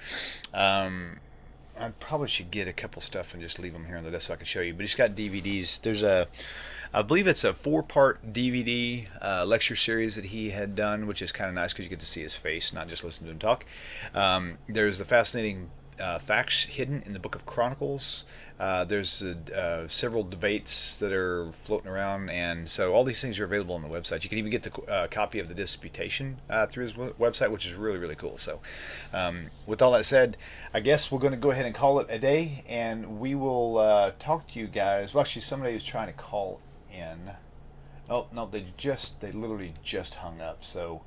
I probably should get a couple stuff and just leave them here on the desk so I can show you. But he's got DVDs. There's I believe it's a 4-part DVD lecture series that he had done, which is kind of nice because you get to see his face, not just listen to him talk. There's the fascinating facts hidden in the Book of Chronicles. There's several debates that are floating around, and so all these things are available on the website. You can even get the copy of the disputation through his website, which is really, really cool. So with all that said, I guess we're going to go ahead and call it a day, and we will talk to you guys. Well, actually, somebody was trying to call in. Oh, no, they literally just hung up. So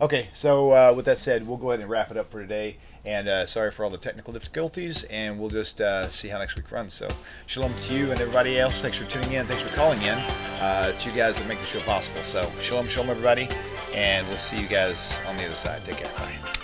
okay, so with that said, we'll go ahead and wrap it up for today. And sorry for all the technical difficulties, and we'll just see how next week runs. So shalom to you and everybody else. Thanks for tuning in. Thanks for calling in. It's you guys that make the show possible. So shalom, everybody, and we'll see you guys on the other side. Take care. Bye.